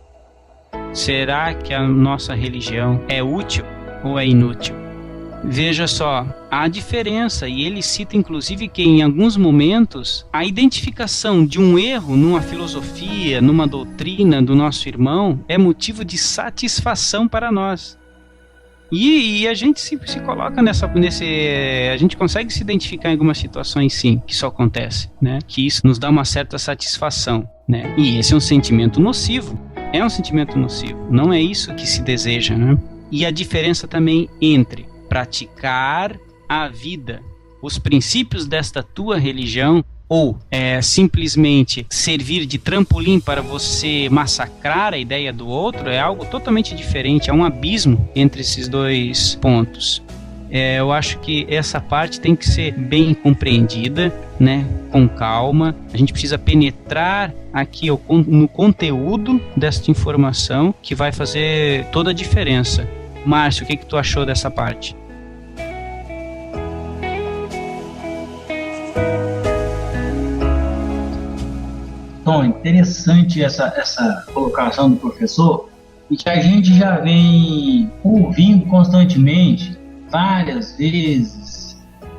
Será que a nossa religião é útil ou é inútil? Veja só, há diferença, e ele cita inclusive que em alguns momentos a identificação de um erro numa filosofia, numa doutrina do nosso irmão é motivo de satisfação para nós. E a gente se coloca a gente consegue se identificar em algumas situações sim, que isso acontece, né? Que isso nos dá uma certa satisfação, né? E esse é um sentimento nocivo. É um sentimento nocivo, não é isso que se deseja, né? E a diferença também entre praticar a vida, os princípios desta tua religião, ou simplesmente servir de trampolim para você massacrar a ideia do outro, é algo totalmente diferente, há um abismo entre esses dois pontos. Eu acho que essa parte tem que ser bem compreendida, né, com calma. A gente precisa penetrar aqui no conteúdo desta informação que vai fazer toda a diferença. Márcio, o que tu achou dessa parte? Tom, interessante essa colocação do professor, e que a gente já vem ouvindo constantemente várias vezes,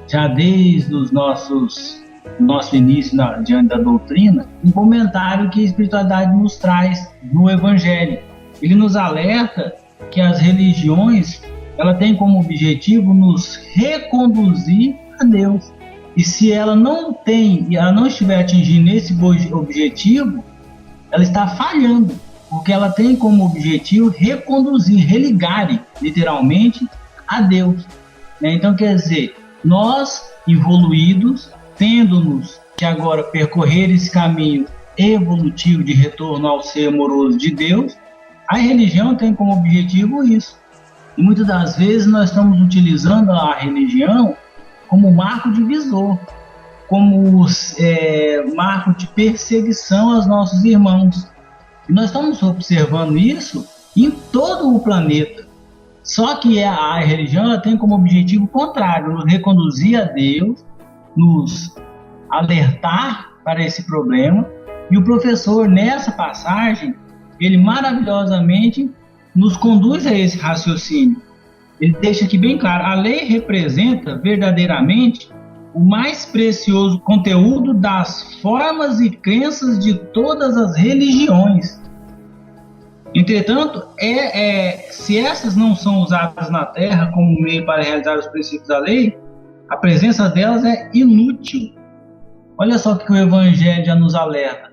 já desde o nosso início diante da doutrina, um comentário que a espiritualidade nos traz no Evangelho. Ele nos alerta que as religiões, ela tem como objetivo nos reconduzir a Deus. E se ela não estiver atingindo esse objetivo, ela está falhando, porque ela tem como objetivo reconduzir, religar, literalmente, a Deus. Então, quer dizer, nós evoluídos, tendo-nos que agora percorrer esse caminho evolutivo de retorno ao ser amoroso de Deus, a religião tem como objetivo isso. E muitas das vezes nós estamos utilizando a religião como marco divisor, como marco de perseguição aos nossos irmãos. E nós estamos observando isso em todo o planeta. Só que a religião ela tem como objetivo contrário, nos reconduzir a Deus, nos alertar para esse problema. E o professor, nessa passagem, ele maravilhosamente nos conduz a esse raciocínio. Ele deixa aqui bem claro, a lei representa verdadeiramente o mais precioso conteúdo das formas e crenças de todas as religiões. Entretanto, se essas não são usadas na Terra como meio para realizar os princípios da lei, a presença delas é inútil. Olha só o que o Evangelho já nos alerta.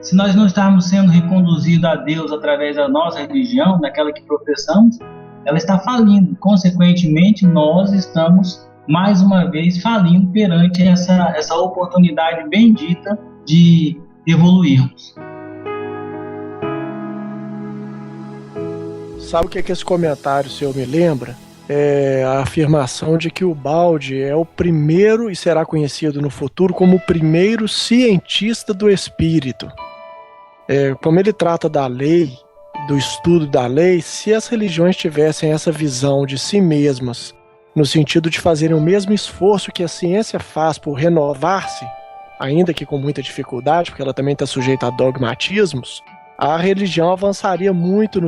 Se nós não estarmos sendo reconduzidos a Deus através da nossa religião, daquela que professamos, ela está falindo. Consequentemente, nós estamos, mais uma vez, falindo perante essa oportunidade bendita de evoluirmos. Sabe o que esse comentário seu me lembra? É a afirmação de que o Baldi é o primeiro e será conhecido no futuro como o primeiro cientista do espírito. Como ele trata da lei, do estudo da lei, se as religiões tivessem essa visão de si mesmas, no sentido de fazerem o mesmo esforço que a ciência faz por renovar-se, ainda que com muita dificuldade, porque ela também está sujeita a dogmatismos, a religião avançaria muito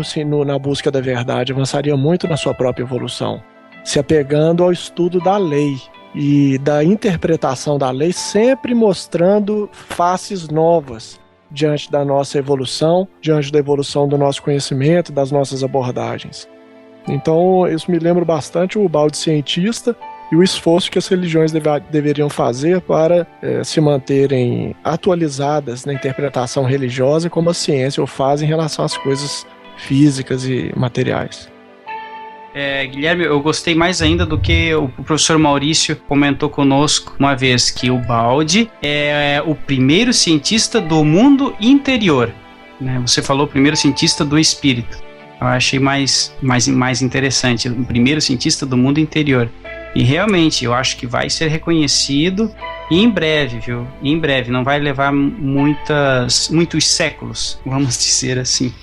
na busca da verdade, avançaria muito na sua própria evolução, se apegando ao estudo da lei e da interpretação da lei, sempre mostrando faces novas diante da nossa evolução, diante da evolução do nosso conhecimento, das nossas abordagens. Então, isso me lembra bastante o Baldi cientista e o esforço que as religiões deveriam fazer para se manterem atualizadas na interpretação religiosa, como a ciência o faz em relação às coisas físicas e materiais. Guilherme, eu gostei mais ainda do que o professor Maurício comentou conosco uma vez, que o Baldi é o primeiro cientista do mundo interior, né? Você falou primeiro cientista do espírito. Eu achei mais interessante, o primeiro cientista do mundo interior. E realmente, eu acho que vai ser reconhecido e em breve, viu? Em breve, não vai levar muitos séculos, vamos dizer assim.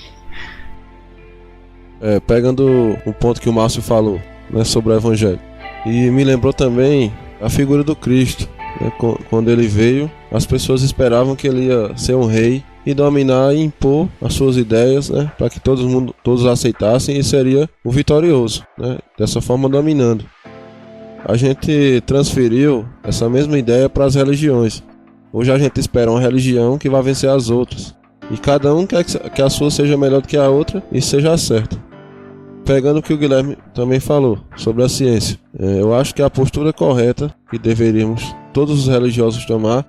Pegando o ponto que o Márcio falou, né, sobre o Evangelho. E me lembrou também a figura do Cristo. Né, quando ele veio, as pessoas esperavam que ele ia ser um rei e dominar e impor as suas ideias, né, para que todos aceitassem, e seria o vitorioso, né, dessa forma dominando. A gente transferiu essa mesma ideia para as religiões. Hoje a gente espera uma religião que vai vencer as outras. E cada um quer que a sua seja melhor do que a outra e seja certa. Pegando o que o Guilherme também falou sobre a ciência, eu acho que a postura correta que deveríamos todos os religiosos tomar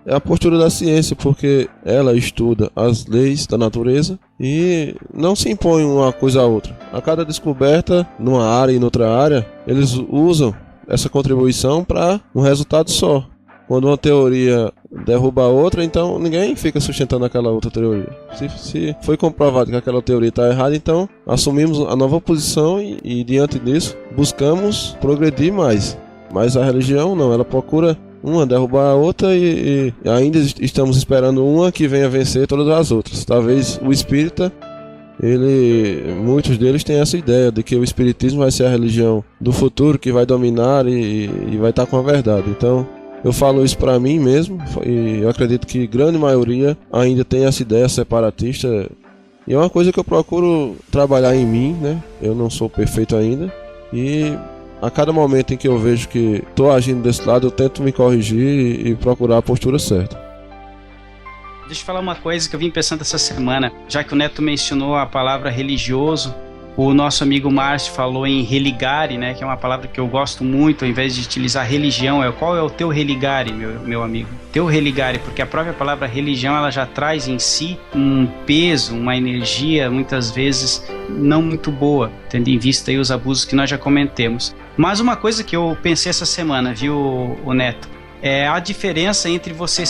é a postura da ciência, porque ela estuda as leis da natureza e não se impõe uma coisa a outra. A cada descoberta, numa área e noutra área, eles usam essa contribuição para um resultado só. Quando uma teoria derruba a outra, então ninguém fica sustentando aquela outra teoria. Se foi comprovado que aquela teoria está errada, então assumimos a nova posição e diante disso buscamos progredir mais. Mas a religião não, ela procura uma derrubar a outra e ainda estamos esperando uma que venha vencer todas as outras. Talvez o espírita, muitos deles têm essa ideia de que o espiritismo vai ser a religião do futuro que vai dominar e vai estar com a verdade. Então eu falo isso para mim mesmo, e eu acredito que grande maioria ainda tem essa ideia separatista, e é uma coisa que eu procuro trabalhar em mim, né? Eu não sou perfeito ainda, e a cada momento em que eu vejo que estou agindo desse lado, eu tento me corrigir e procurar a postura certa. Deixa eu falar uma coisa que eu vim pensando essa semana, já que o Neto mencionou a palavra religioso. O nosso amigo Márcio falou em religare, né, que é uma palavra que eu gosto muito, ao invés de utilizar religião, qual é o teu religare, meu amigo? Teu religare, porque a própria palavra religião, ela já traz em si um peso, uma energia, muitas vezes não muito boa, tendo em vista aí os abusos que nós já comentemos. Mas uma coisa que eu pensei essa semana, viu, o Neto, é a diferença entre você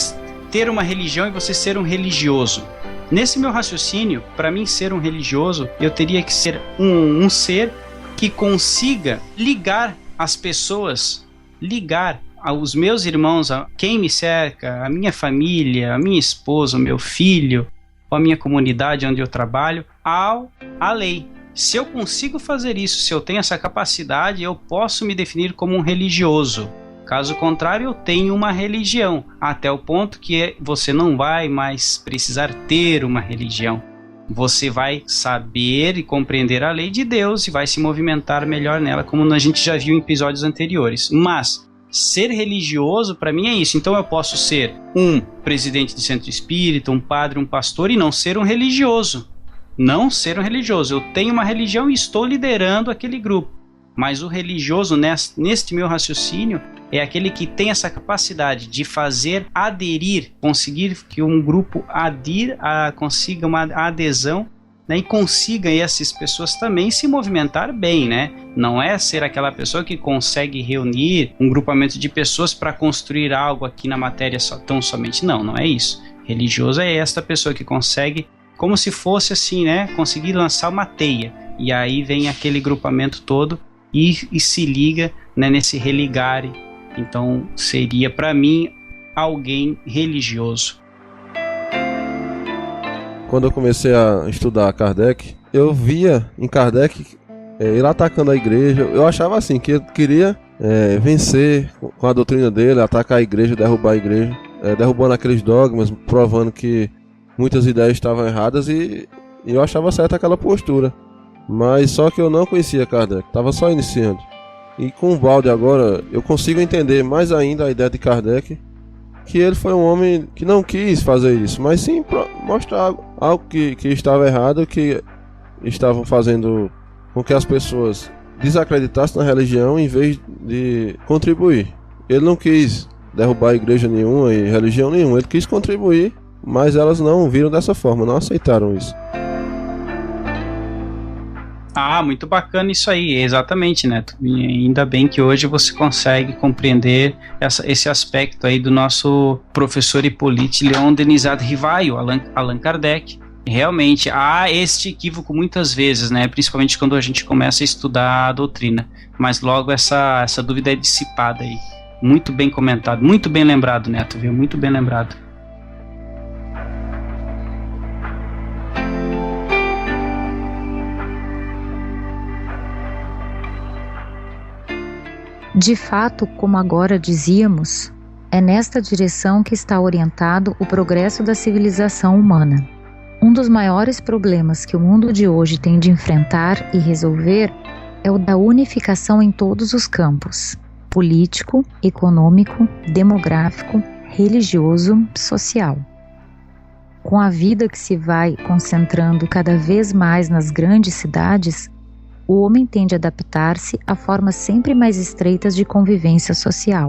ter uma religião e você ser um religioso. Nesse meu raciocínio, para mim ser um religioso, eu teria que ser um ser que consiga ligar as pessoas, ligar aos meus irmãos, a quem me cerca, a minha família, a minha esposa, o meu filho, ou a minha comunidade onde eu trabalho, à lei. Se eu consigo fazer isso, se eu tenho essa capacidade, eu posso me definir como um religioso. Caso contrário, eu tenho uma religião, até o ponto que você não vai mais precisar ter uma religião. Você vai saber e compreender a lei de Deus e vai se movimentar melhor nela, como a gente já viu em episódios anteriores. Mas ser religioso, para mim, é isso. Então eu posso ser um presidente de centro espírita, um padre, um pastor e não ser um religioso. Não ser um religioso. Eu tenho uma religião e estou liderando aquele grupo. Mas o religioso, neste meu raciocínio, é aquele que tem essa capacidade de fazer aderir, conseguir que um grupo consiga uma adesão, né, e consiga essas pessoas também se movimentar bem, né? Não é ser aquela pessoa que consegue reunir um grupamento de pessoas para construir algo aqui na matéria tão somente. Não é isso. Religioso é esta pessoa que consegue, como se fosse assim, né, conseguir lançar uma teia, e aí vem aquele grupamento todo e se liga, né, nesse religare. Então seria para mim alguém religioso. Quando eu comecei a estudar Kardec, eu via em Kardec ele atacando a igreja. Eu achava assim, que ele queria vencer com a doutrina dele, atacar a igreja, derrubar a igreja, derrubando aqueles dogmas, provando que muitas ideias estavam erradas, e eu achava certa aquela postura. Mas só que eu não conhecia Kardec, estava só iniciando. E com o Baldi agora, eu consigo entender mais ainda a ideia de Kardec, que ele foi um homem que não quis fazer isso, mas sim mostrar algo que estava errado, que estavam fazendo com que as pessoas desacreditassem na religião em vez de contribuir. Ele não quis derrubar igreja nenhuma e religião nenhuma, ele quis contribuir, mas elas não viram dessa forma, não aceitaram isso. Ah, muito bacana isso aí, exatamente, Neto. E ainda bem que hoje você consegue compreender esse aspecto aí do nosso professor Hippolyte Léon Denis Rivaio, Allan Kardec. Realmente, há este equívoco muitas vezes, né? Principalmente quando a gente começa a estudar a doutrina. Mas logo essa dúvida é dissipada aí. Muito bem comentado, muito bem lembrado, Neto, viu? Muito bem lembrado. De fato, como agora dizíamos, é nesta direção que está orientado o progresso da civilização humana. Um dos maiores problemas que o mundo de hoje tem de enfrentar e resolver é o da unificação em todos os campos: político, econômico, demográfico, religioso, social. Com a vida que se vai concentrando cada vez mais nas grandes cidades, o homem tende a adaptar-se a formas sempre mais estreitas de convivência social.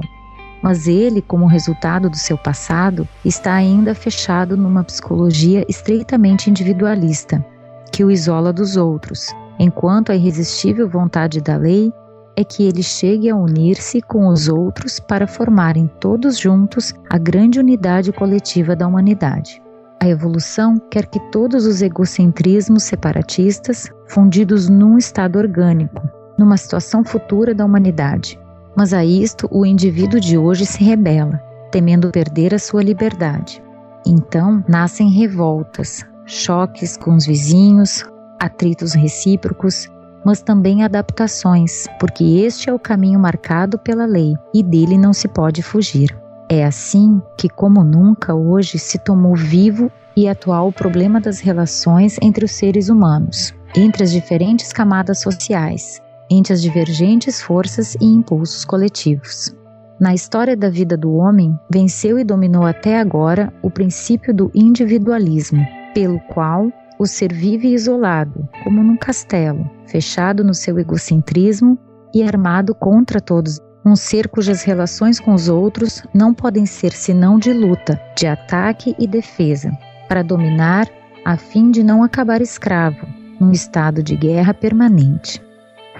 Mas ele, como resultado do seu passado, está ainda fechado numa psicologia estreitamente individualista, que o isola dos outros, enquanto a irresistível vontade da lei é que ele chegue a unir-se com os outros para formarem todos juntos a grande unidade coletiva da humanidade. A evolução quer que todos os egocentrismos separatistas, fundidos num estado orgânico, numa situação futura da humanidade. Mas a isto o indivíduo de hoje se rebela, temendo perder a sua liberdade. Então nascem revoltas, choques com os vizinhos, atritos recíprocos, mas também adaptações, porque este é o caminho marcado pela lei e dele não se pode fugir. É assim que, como nunca, hoje se tomou vivo e atual o problema das relações entre os seres humanos, entre as diferentes camadas sociais, entre as divergentes forças e impulsos coletivos. Na história da vida do homem, venceu e dominou até agora o princípio do individualismo, pelo qual o ser vive isolado, como num castelo, fechado no seu egocentrismo e armado contra todos. Um ser cujas relações com os outros não podem ser senão de luta, de ataque e defesa, para dominar a fim de não acabar escravo, num estado de guerra permanente.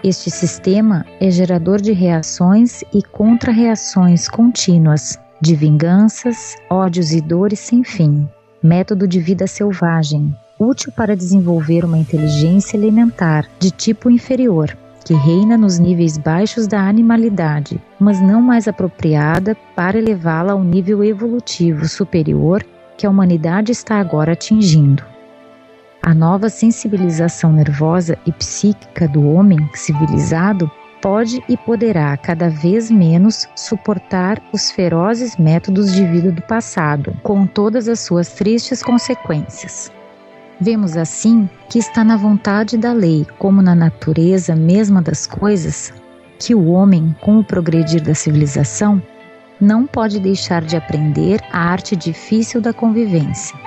Este sistema é gerador de reações e contra-reações contínuas, de vinganças, ódios e dores sem fim, método de vida selvagem, útil para desenvolver uma inteligência elementar de tipo inferior, que reina nos níveis baixos da animalidade, mas não mais apropriada para elevá-la ao nível evolutivo superior que a humanidade está agora atingindo. A nova sensibilização nervosa e psíquica do homem civilizado pode e poderá cada vez menos suportar os ferozes métodos de vida do passado, com todas as suas tristes consequências. Vemos assim que está na vontade da lei, como na natureza mesma das coisas, que o homem, com o progredir da civilização, não pode deixar de aprender a arte difícil da convivência.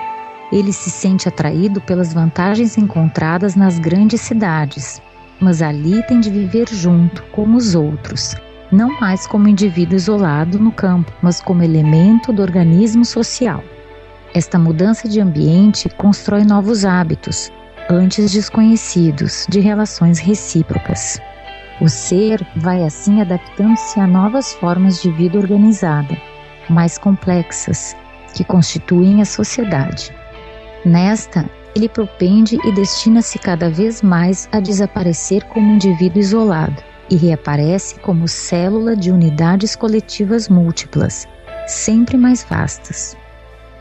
Ele se sente atraído pelas vantagens encontradas nas grandes cidades, mas ali tem de viver junto com os outros, não mais como indivíduo isolado no campo, mas como elemento do organismo social. Esta mudança de ambiente constrói novos hábitos, antes desconhecidos, de relações recíprocas. O ser vai assim adaptando-se a novas formas de vida organizada, mais complexas, que constituem a sociedade. Nesta, ele propende e destina-se cada vez mais a desaparecer como indivíduo isolado e reaparece como célula de unidades coletivas múltiplas, sempre mais vastas.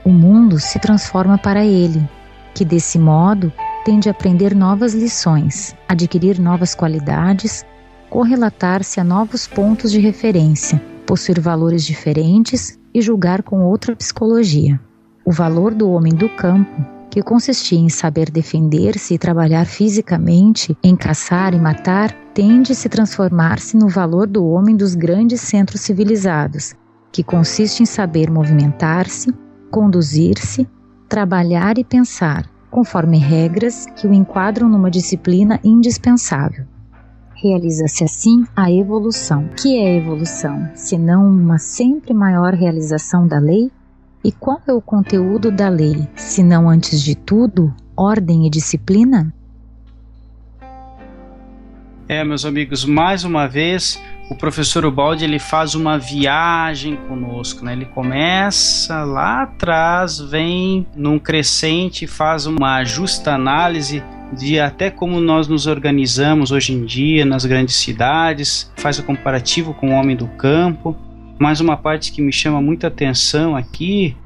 O mundo se transforma para ele, que desse modo tem de aprender novas lições, adquirir novas qualidades, correlatar-se a novos pontos de referência, possuir valores diferentes e julgar com outra psicologia. O valor do homem do campo, que consistia em saber defender-se e trabalhar fisicamente, em caçar e matar, tende a se transformar-se no valor do homem dos grandes centros civilizados, que consiste em saber movimentar-se, conduzir-se, trabalhar e pensar, conforme regras que o enquadram numa disciplina indispensável. Realiza-se assim a evolução. O que é a evolução, senão uma sempre maior realização da lei? E qual é o conteúdo da lei, senão, antes de tudo, ordem e disciplina? Meus amigos, mais uma vez o professor Ubaldi ele faz uma viagem conosco, né? Ele começa lá atrás, vem num crescente, faz uma justa análise de até como nós nos organizamos hoje em dia nas grandes cidades, faz o comparativo com o homem do campo. Mas uma parte que me chama muita atenção aqui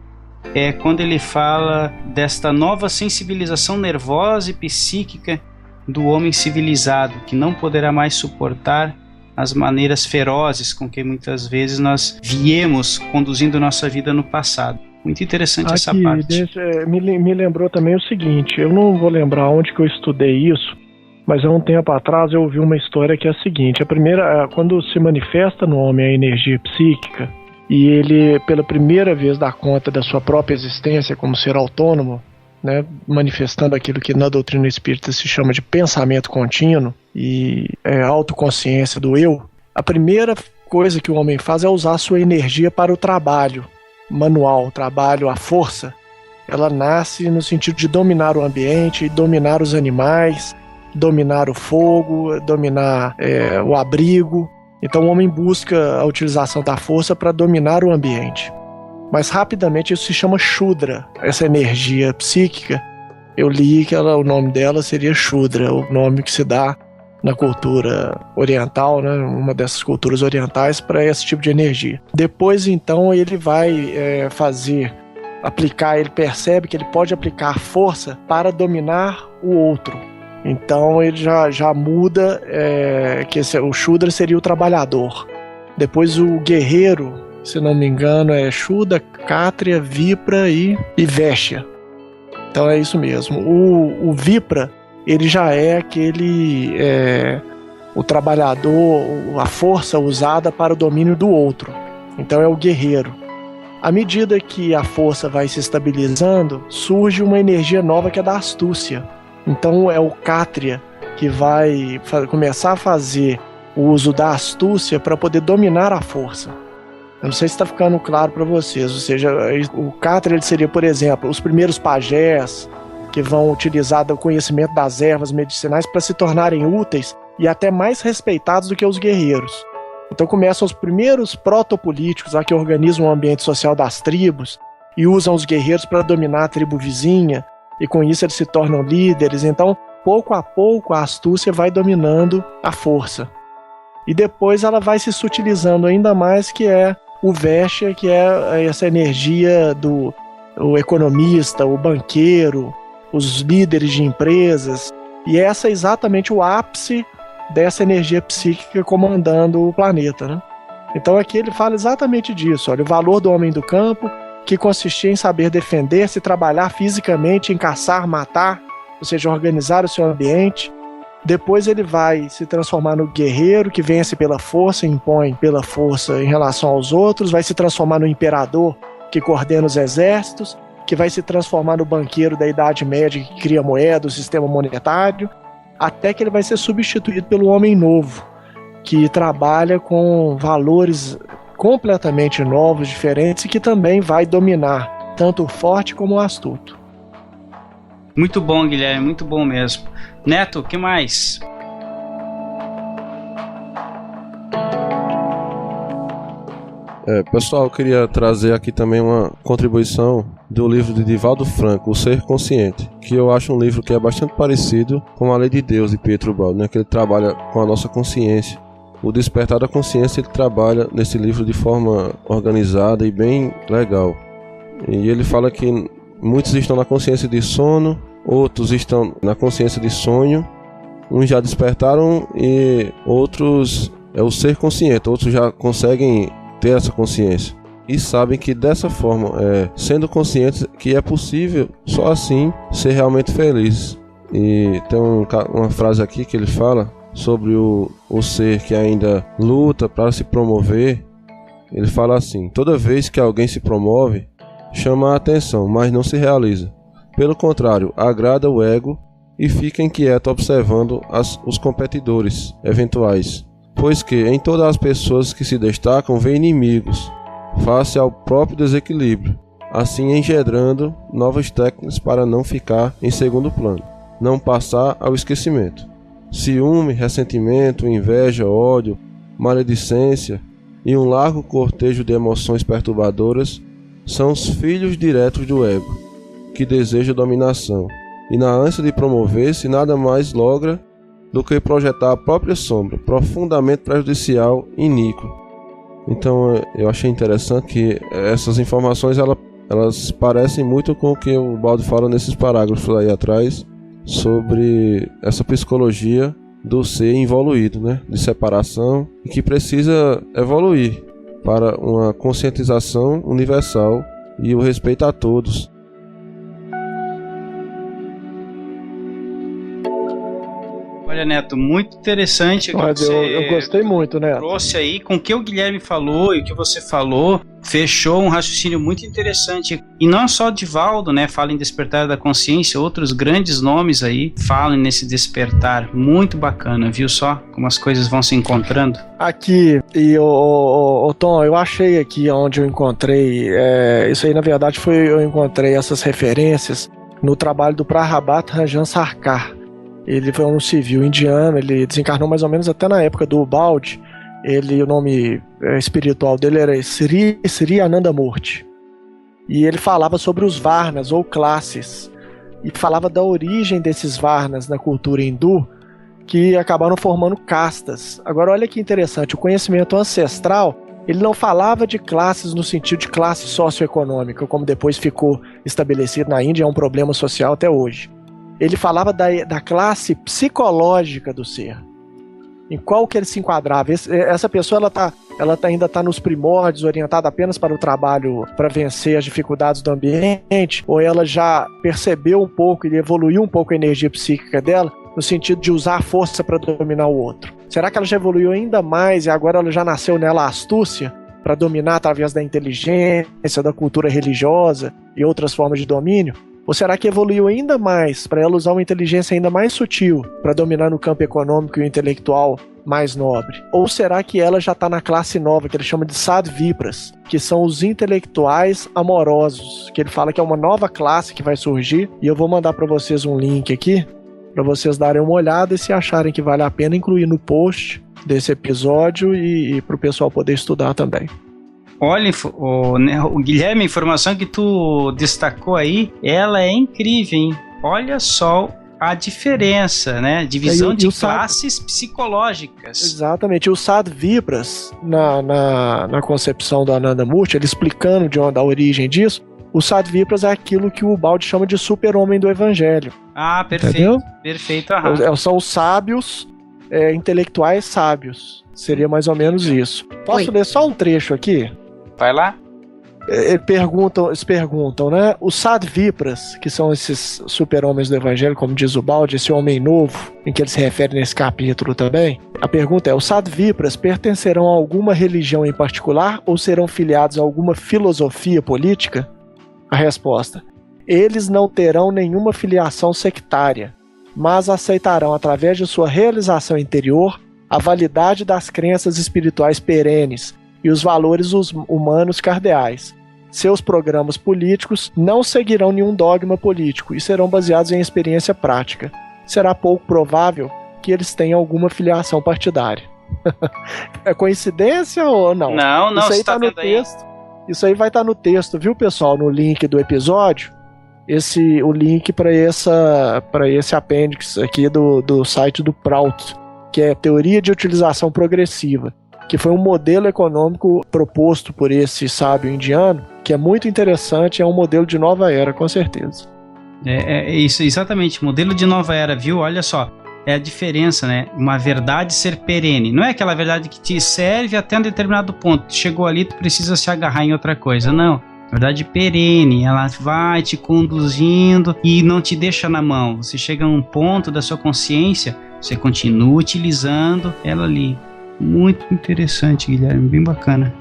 é quando ele fala desta nova sensibilização nervosa e psíquica do homem civilizado, que não poderá mais suportar as maneiras ferozes com que muitas vezes nós viemos conduzindo nossa vida no passado. Muito interessante essa parte. Me lembrou também o seguinte, eu não vou lembrar onde que eu estudei isso, mas há um tempo atrás eu ouvi uma história que é a seguinte: a primeira, quando se manifesta no homem a energia psíquica, e ele pela primeira vez dá conta da sua própria existência como ser autônomo, né, manifestando aquilo que na doutrina espírita se chama de pensamento contínuo e autoconsciência do eu, a primeira coisa que o homem faz é usar a sua energia para o trabalho manual, o trabalho à força. Ela nasce no sentido de dominar o ambiente, dominar os animais, dominar o fogo, dominar o abrigo. Então o homem busca a utilização da força para dominar o ambiente. Mas rapidamente isso se chama Shudra, essa energia psíquica. Eu li que o nome dela seria Shudra, o nome que se dá na cultura oriental, né, uma dessas culturas orientais, para esse tipo de energia. Depois então ele vai ele percebe que ele pode aplicar força para dominar o outro. Então ele já muda, o Shudra seria o trabalhador. Depois o guerreiro, se não me engano, é Shuddha, Kshatriya, Vipra e Vaishya. Então é isso mesmo. O Vipra, ele já é aquele o trabalhador, a força usada para o domínio do outro. Então é o guerreiro. À medida que a força vai se estabilizando, surge uma energia nova que é da astúcia. Então é o Kshatriya que vai começar a fazer o uso da astúcia para poder dominar a força. Eu não sei se está ficando claro para vocês, ou seja, o Kshatriya ele seria, por exemplo, os primeiros pajés que vão utilizar o conhecimento das ervas medicinais para se tornarem úteis e até mais respeitados do que os guerreiros. Então começam os primeiros protopolíticos que organizam o ambiente social das tribos e usam os guerreiros para dominar a tribo vizinha, e com isso eles se tornam líderes. Então, pouco a pouco, a astúcia vai dominando a força. E depois ela vai se sutilizando ainda mais, que é o Vaishya, que é essa energia do economista, o banqueiro, os líderes de empresas. E essa é exatamente o ápice dessa energia psíquica comandando o planeta, né? Então aqui ele fala exatamente disso. Olha, o valor do homem do campo, que consistia em saber defender-se, trabalhar fisicamente, em caçar, matar, ou seja, organizar o seu ambiente. Depois ele vai se transformar no guerreiro, que vence pela força, impõe pela força em relação aos outros, vai se transformar no imperador, que coordena os exércitos, que vai se transformar no banqueiro da Idade Média, que cria moeda, o sistema monetário, até que ele vai ser substituído pelo homem novo, que trabalha com valores completamente novos, diferentes, e que também vai dominar tanto o forte como o astuto. Muito bom, Guilherme, muito bom mesmo. Neto, o que mais? Pessoal, eu queria trazer aqui também uma contribuição do livro de Divaldo Franco, O Ser Consciente, que eu acho um livro que é bastante parecido com A Lei de Deus, de Pietro Ubaldi, né, que ele trabalha com a nossa consciência. O Despertar da Consciência, ele trabalha nesse livro de forma organizada e bem legal. E ele fala que muitos estão na consciência de sono, outros estão na consciência de sonho, uns já despertaram e outros é o ser consciente, outros já conseguem ter essa consciência e sabem que dessa forma, sendo conscientes, que é possível só assim ser realmente feliz. E tem uma frase aqui que ele fala sobre o ser que ainda luta para se promover. Ele fala assim: toda vez que alguém se promove, chama a atenção, mas não se realiza. Pelo contrário, agrada o ego e fica inquieto observando os competidores eventuais, pois que em todas as pessoas que se destacam vê inimigos, face ao próprio desequilíbrio, assim engendrando novas técnicas para não ficar em segundo plano, não passar ao esquecimento. ciúme, ressentimento, inveja, ódio, maledicência e um largo cortejo de emoções perturbadoras são os filhos diretos do ego, que deseja dominação, e na ânsia de promover-se nada mais logra do que projetar a própria sombra, profundamente prejudicial e iníquo. Então eu achei interessante que essas informações elas parecem muito com o que o Baldi fala nesses parágrafos aí atrás, sobre essa psicologia do ser involuído, né? De separação, e que precisa evoluir para uma conscientização universal e o respeito a todos. Olha, Neto, muito interessante o que você eu gostei muito, Neto. trouxe aí. Com o que o Guilherme falou e o que você falou, fechou um raciocínio muito interessante. E não só Divaldo, né, fala em despertar da consciência, outros grandes nomes aí falam nesse despertar. Muito bacana, viu só como as coisas vão se encontrando? Aqui, e o Tom, eu achei aqui onde eu encontrei, isso aí na verdade eu encontrei essas referências no trabalho do Prabhat Ranjan Sarkar. Ele foi um civil indiano, ele desencarnou mais ou menos até na época do Baldi. O nome espiritual dele era Sri Anandamurti. E ele falava sobre os Varnas, ou classes, e falava da origem desses Varnas na cultura hindu, que acabaram formando castas. Agora olha que interessante, o conhecimento ancestral, ele não falava de classes no sentido de classe socioeconômica, como depois ficou estabelecido na Índia, é um problema social até hoje. Ele falava da classe psicológica do ser. Em qual que ele se enquadrava. Essa pessoa ainda está nos primórdios, orientada apenas para o trabalho, para vencer as dificuldades do ambiente, ou ela já percebeu um pouco e evoluiu um pouco a energia psíquica dela, no sentido de usar a força para dominar o outro. Será que ela já evoluiu ainda mais e agora ela já nasceu nela a astúcia para dominar através da inteligência, da cultura religiosa e outras formas de domínio? Ou será que evoluiu ainda mais para ela usar uma inteligência ainda mais sutil para dominar no campo econômico e intelectual mais nobre? Ou será que ela já está na classe nova, que ele chama de Sadvipras, que são os intelectuais amorosos, que ele fala que é uma nova classe que vai surgir, e eu vou mandar para vocês um link aqui, para vocês darem uma olhada e se acharem que vale a pena incluir no post desse episódio e para o pessoal poder estudar também. Olha, o Guilherme, a informação que tu destacou aí, ela é incrível, hein? Olha só a diferença, né? Divisão de classes psicológicas. Exatamente. O Sadvipras, na concepção do Anandamurti, ele explicando da origem disso, o Sadvipras é aquilo que o Baldi chama de super-homem do Evangelho. Ah, perfeito. Entendeu? Perfeito. Aham. São os sábios, intelectuais sábios. Seria mais ou menos isso. Posso ler só um trecho aqui? Vai lá. Eles perguntam, né? Os Sadvipras, que são esses super-homens do Evangelho, como diz o Baldi, esse homem novo, em que ele se refere nesse capítulo também. A pergunta é: os Sadvipras pertencerão a alguma religião em particular ou serão filiados a alguma filosofia política? A resposta: eles não terão nenhuma filiação sectária, mas aceitarão, através de sua realização interior, a validade das crenças espirituais perenes e os valores humanos cardeais. Seus programas políticos não seguirão nenhum dogma político e serão baseados em experiência prática. Será pouco provável que eles tenham alguma filiação partidária. É coincidência ou não? Não, isso aí tá no texto. Isso aí vai estar no texto, viu, pessoal? No link do episódio. O link para esse apêndice aqui do site do Prout, que é Teoria de Utilização Progressiva, que foi um modelo econômico proposto por esse sábio indiano, que é muito interessante, é um modelo de nova era, com certeza. É isso, exatamente, modelo de nova era, viu? Olha só, é a diferença, né? Uma verdade ser perene. Não é aquela verdade que te serve até um determinado ponto. Chegou ali, tu precisa se agarrar em outra coisa. Não. Verdade perene, ela vai te conduzindo e não te deixa na mão. Você chega a um ponto da sua consciência, você continua utilizando ela ali. Muito interessante, Guilherme, bem bacana.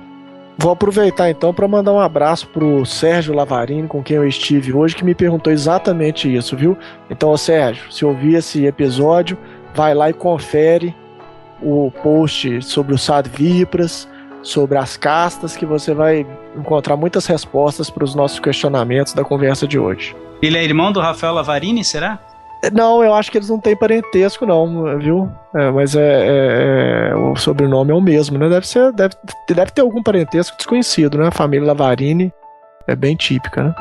Vou aproveitar então para mandar um abraço pro Sérgio Lavarini, com quem eu estive hoje, que me perguntou exatamente isso, viu? Então, Sérgio, se ouvir esse episódio, vai lá e confere o post sobre o Sadvipras, sobre as castas, que você vai encontrar muitas respostas para os nossos questionamentos da conversa de hoje. Ele é irmão do Rafael Lavarini, será? Não, eu acho que eles não têm parentesco, não, viu? Mas o sobrenome é o mesmo, né? Deve ter algum parentesco desconhecido, né? A família Lavarini é bem típica, né?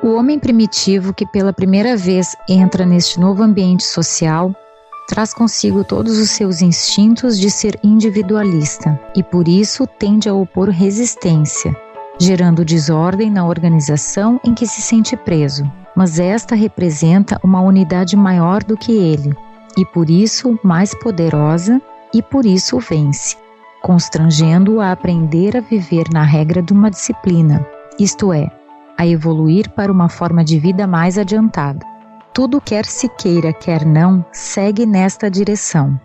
O homem primitivo que pela primeira vez entra neste novo ambiente social traz consigo todos os seus instintos de ser individualista e por isso tende a opor resistência, gerando desordem na organização em que se sente preso. Mas esta representa uma unidade maior do que ele e por isso mais poderosa e por isso vence, constrangendo-o a aprender a viver na regra de uma disciplina, isto é, a evoluir para uma forma de vida mais adiantada. Tudo, quer se queira, quer não, segue nesta direção.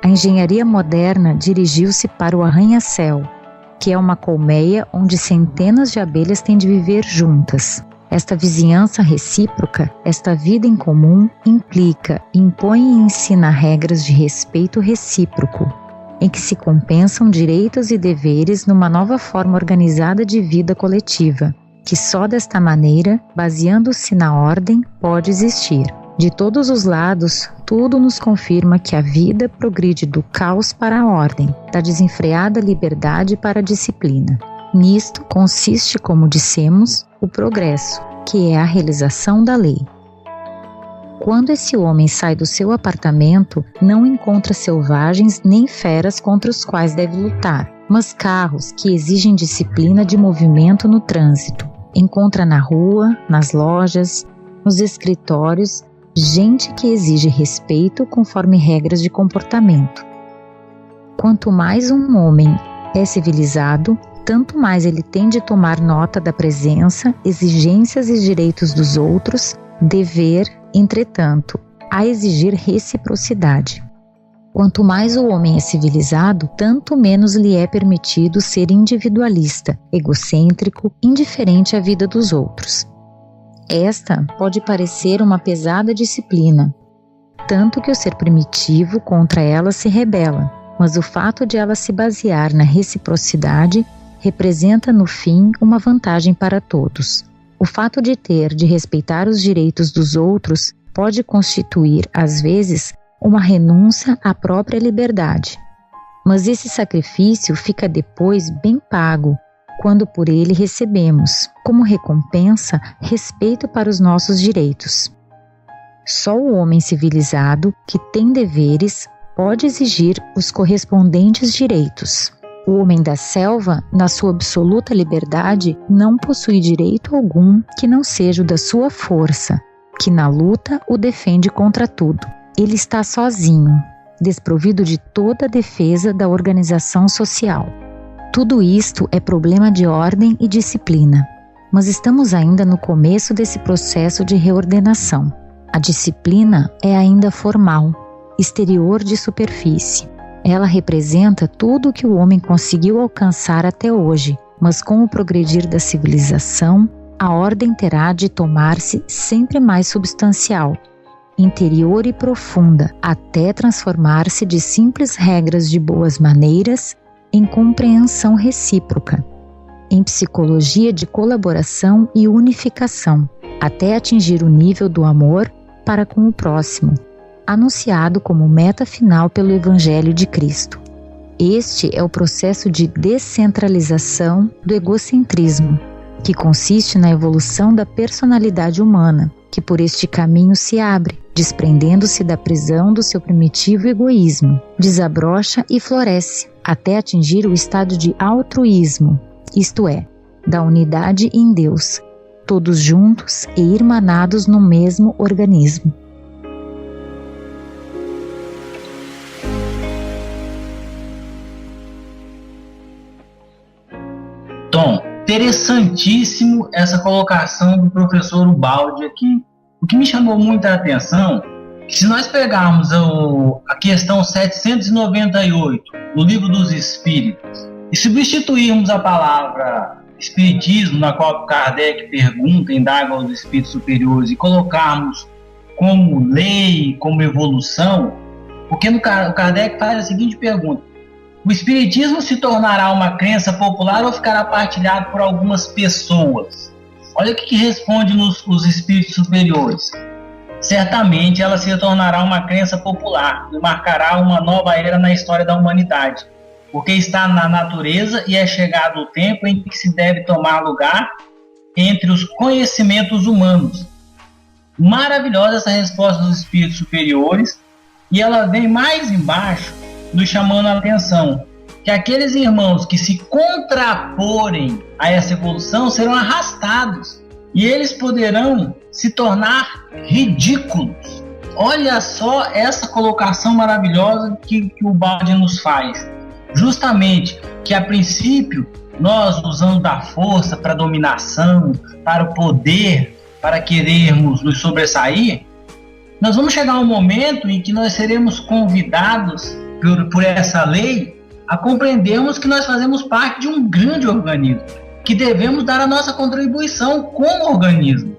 A engenharia moderna dirigiu-se para o arranha-céu, que é uma colmeia onde centenas de abelhas têm de viver juntas. Esta vizinhança recíproca, esta vida em comum, implica, impõe e ensina regras de respeito recíproco, em que se compensam direitos e deveres numa nova forma organizada de vida coletiva, que só desta maneira, baseando-se na ordem, pode existir. De todos os lados, tudo nos confirma que a vida progride do caos para a ordem, da desenfreada liberdade para a disciplina. Nisto consiste, como dissemos, o progresso, que é a realização da lei. Quando esse homem sai do seu apartamento, não encontra selvagens nem feras contra os quais deve lutar, mas carros que exigem disciplina de movimento no trânsito. Encontra na rua, nas lojas, nos escritórios, gente que exige respeito conforme regras de comportamento. Quanto mais um homem é civilizado, tanto mais ele tem de tomar nota da presença, exigências e direitos dos outros, dever, entretanto, a exigir reciprocidade. Quanto mais o homem é civilizado, tanto menos lhe é permitido ser individualista, egocêntrico, indiferente à vida dos outros. Esta pode parecer uma pesada disciplina, tanto que o ser primitivo contra ela se rebela, mas o fato de ela se basear na reciprocidade representa no fim uma vantagem para todos. O fato de ter de respeitar os direitos dos outros pode constituir, às vezes, uma renúncia à própria liberdade. Mas esse sacrifício fica depois bem pago, quando por ele recebemos, como recompensa, respeito para os nossos direitos. Só o homem civilizado, que tem deveres, pode exigir os correspondentes direitos. O homem da selva, na sua absoluta liberdade, não possui direito algum que não seja o da sua força, que na luta o defende contra tudo. Ele está sozinho, desprovido de toda a defesa da organização social. Tudo isto é problema de ordem e disciplina, mas estamos ainda no começo desse processo de reordenação. A disciplina é ainda formal, exterior de superfície. Ela representa tudo o que o homem conseguiu alcançar até hoje, mas com o progredir da civilização, a ordem terá de tornar-se sempre mais substancial, interior e profunda, até transformar-se de simples regras de boas maneiras em compreensão recíproca, em psicologia de colaboração e unificação, até atingir o nível do amor para com o próximo, anunciado como meta final pelo Evangelho de Cristo. Este é o processo de descentralização do egocentrismo, que consiste na evolução da personalidade humana, que por este caminho se abre, desprendendo-se da prisão do seu primitivo egoísmo, desabrocha e floresce, até atingir o estado de altruísmo, isto é, da unidade em Deus, todos juntos e irmanados no mesmo organismo. Tom, interessantíssimo essa colocação do professor Ubaldi aqui. O que me chamou muita atenção, que se nós pegarmos a questão 798 do Livro dos Espíritos e substituirmos a palavra espiritismo, na qual Kardec pergunta, indaga aos espíritos superiores, e colocarmos como lei, como evolução, porque o Kardec faz a seguinte pergunta: O espiritismo se tornará uma crença popular ou ficará partilhado por algumas pessoas? Olha o que responde os espíritos superiores. Certamente ela se tornará uma crença popular e marcará uma nova era na história da humanidade, porque está na natureza e é chegado o tempo em que se deve tomar lugar entre os conhecimentos humanos. Maravilhosa essa resposta dos espíritos superiores, e ela vem mais embaixo nos chamando a atenção que aqueles irmãos que se contraporem a essa evolução serão arrastados e eles poderão se tornar ridículos. Olha só essa colocação maravilhosa que o Baldi nos faz. Justamente que a princípio nós usamos da força para a dominação, para o poder, para querermos nos sobressair, nós vamos chegar a um momento em que nós seremos convidados por essa lei a compreendermos que nós fazemos parte de um grande organismo, que devemos dar a nossa contribuição como organismo.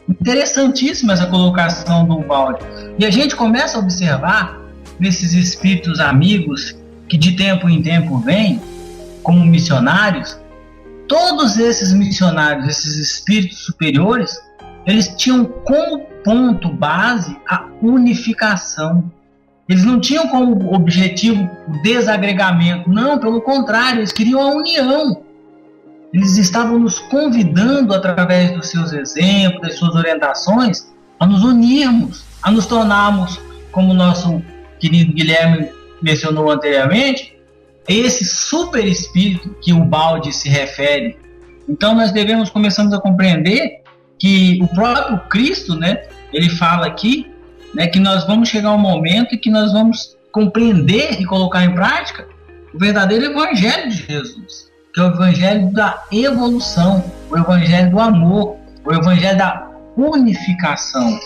Interessantíssima essa colocação do Baldi. E a gente começa a observar nesses espíritos amigos que de tempo em tempo vêm como missionários, todos esses missionários, esses espíritos superiores, eles tinham como ponto base a unificação. Eles não tinham como objetivo o desagregamento, não, pelo contrário, eles queriam a união. Eles estavam nos convidando, através dos seus exemplos, das suas orientações, a nos unirmos, a nos tornarmos, como o nosso querido Guilherme mencionou anteriormente, esse super espírito que o Baldi se refere. Então nós começamos a compreender que o próprio Cristo, né, ele fala aqui, né, que nós vamos chegar a um momento em que nós vamos compreender e colocar em prática o verdadeiro evangelho de Jesus, que é o evangelho da evolução, o evangelho do amor, o evangelho da unificação.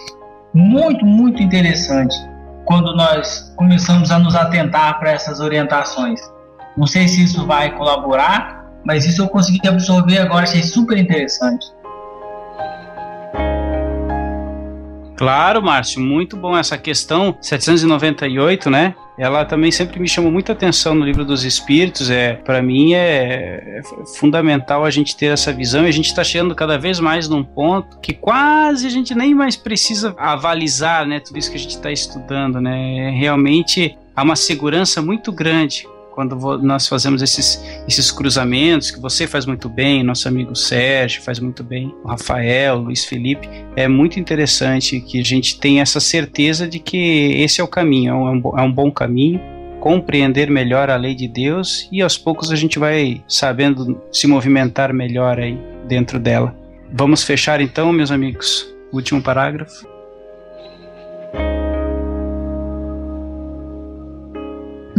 Muito, muito interessante quando nós começamos a nos atentar para essas orientações. Não sei se isso vai colaborar, mas isso eu consegui absorver agora, achei super interessante. Claro, Márcio, muito bom essa questão 798, né? Ela também sempre me chamou muita atenção no Livro dos Espíritos. Para mim é fundamental a gente ter essa visão, e a gente está chegando cada vez mais num ponto que quase a gente nem mais precisa avalizar, né, tudo isso que a gente está estudando, né? Realmente há uma segurança muito grande quando nós fazemos esses cruzamentos, que você faz muito bem, nosso amigo Sérgio faz muito bem, o Rafael, o Luiz Felipe. É muito interessante que a gente tenha essa certeza de que esse é o caminho, é um bom caminho, compreender melhor a lei de Deus, e aos poucos a gente vai sabendo se movimentar melhor aí dentro dela. Vamos fechar então, meus amigos, o último parágrafo.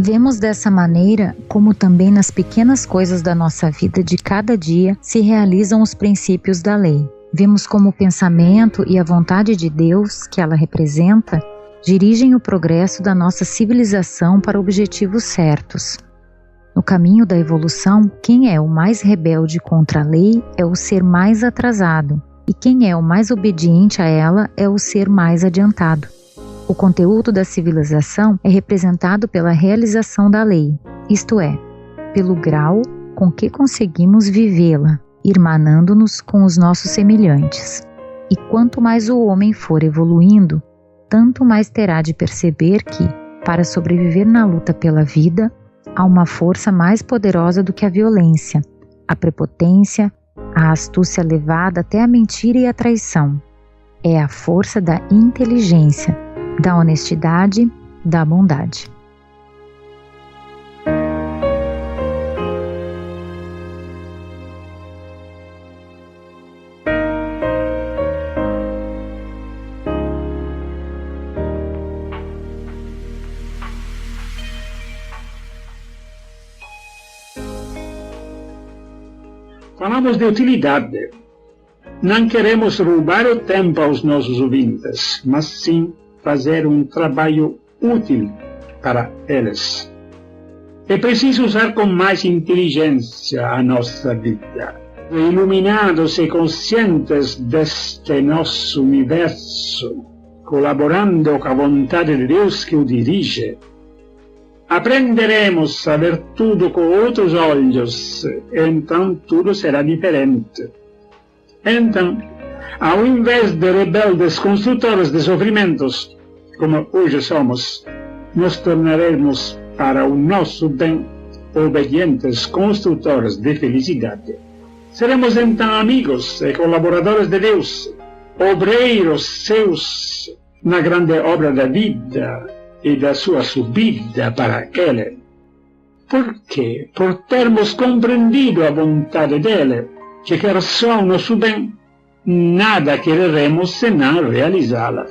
Vemos dessa maneira como também nas pequenas coisas da nossa vida de cada dia se realizam os princípios da lei. Vemos como o pensamento e a vontade de Deus, que ela representa, dirigem o progresso da nossa civilização para objetivos certos. No caminho da evolução, quem é o mais rebelde contra a lei é o ser mais atrasado, e quem é o mais obediente a ela é o ser mais adiantado. O conteúdo da civilização é representado pela realização da lei, isto é, pelo grau com que conseguimos vivê-la, irmanando-nos com os nossos semelhantes. E quanto mais o homem for evoluindo, tanto mais terá de perceber que, para sobreviver na luta pela vida, há uma força mais poderosa do que a violência, a prepotência, a astúcia levada até a mentira e a traição. É a força da inteligência, da honestidade, da bondade. Falamos de utilidade. Não queremos roubar o tempo aos nossos ouvintes, mas sim fazer um trabalho útil para eles. É preciso usar com mais inteligência a nossa vida. Iluminados e conscientes deste nosso universo, colaborando com a vontade de Deus que o dirige, aprenderemos a ver tudo com outros olhos, então tudo será diferente. Então, ao invés de rebeldes construtores de sofrimentos, como hoje somos, nos tornaremos, para o nosso bem, obedientes construtores de felicidade. Seremos então amigos e colaboradores de Deus, obreiros seus na grande obra da vida e da sua subida para Ele. Por quê? Por termos compreendido a vontade dele, que quer só o nosso bem, nada quereremos senão realizá-la.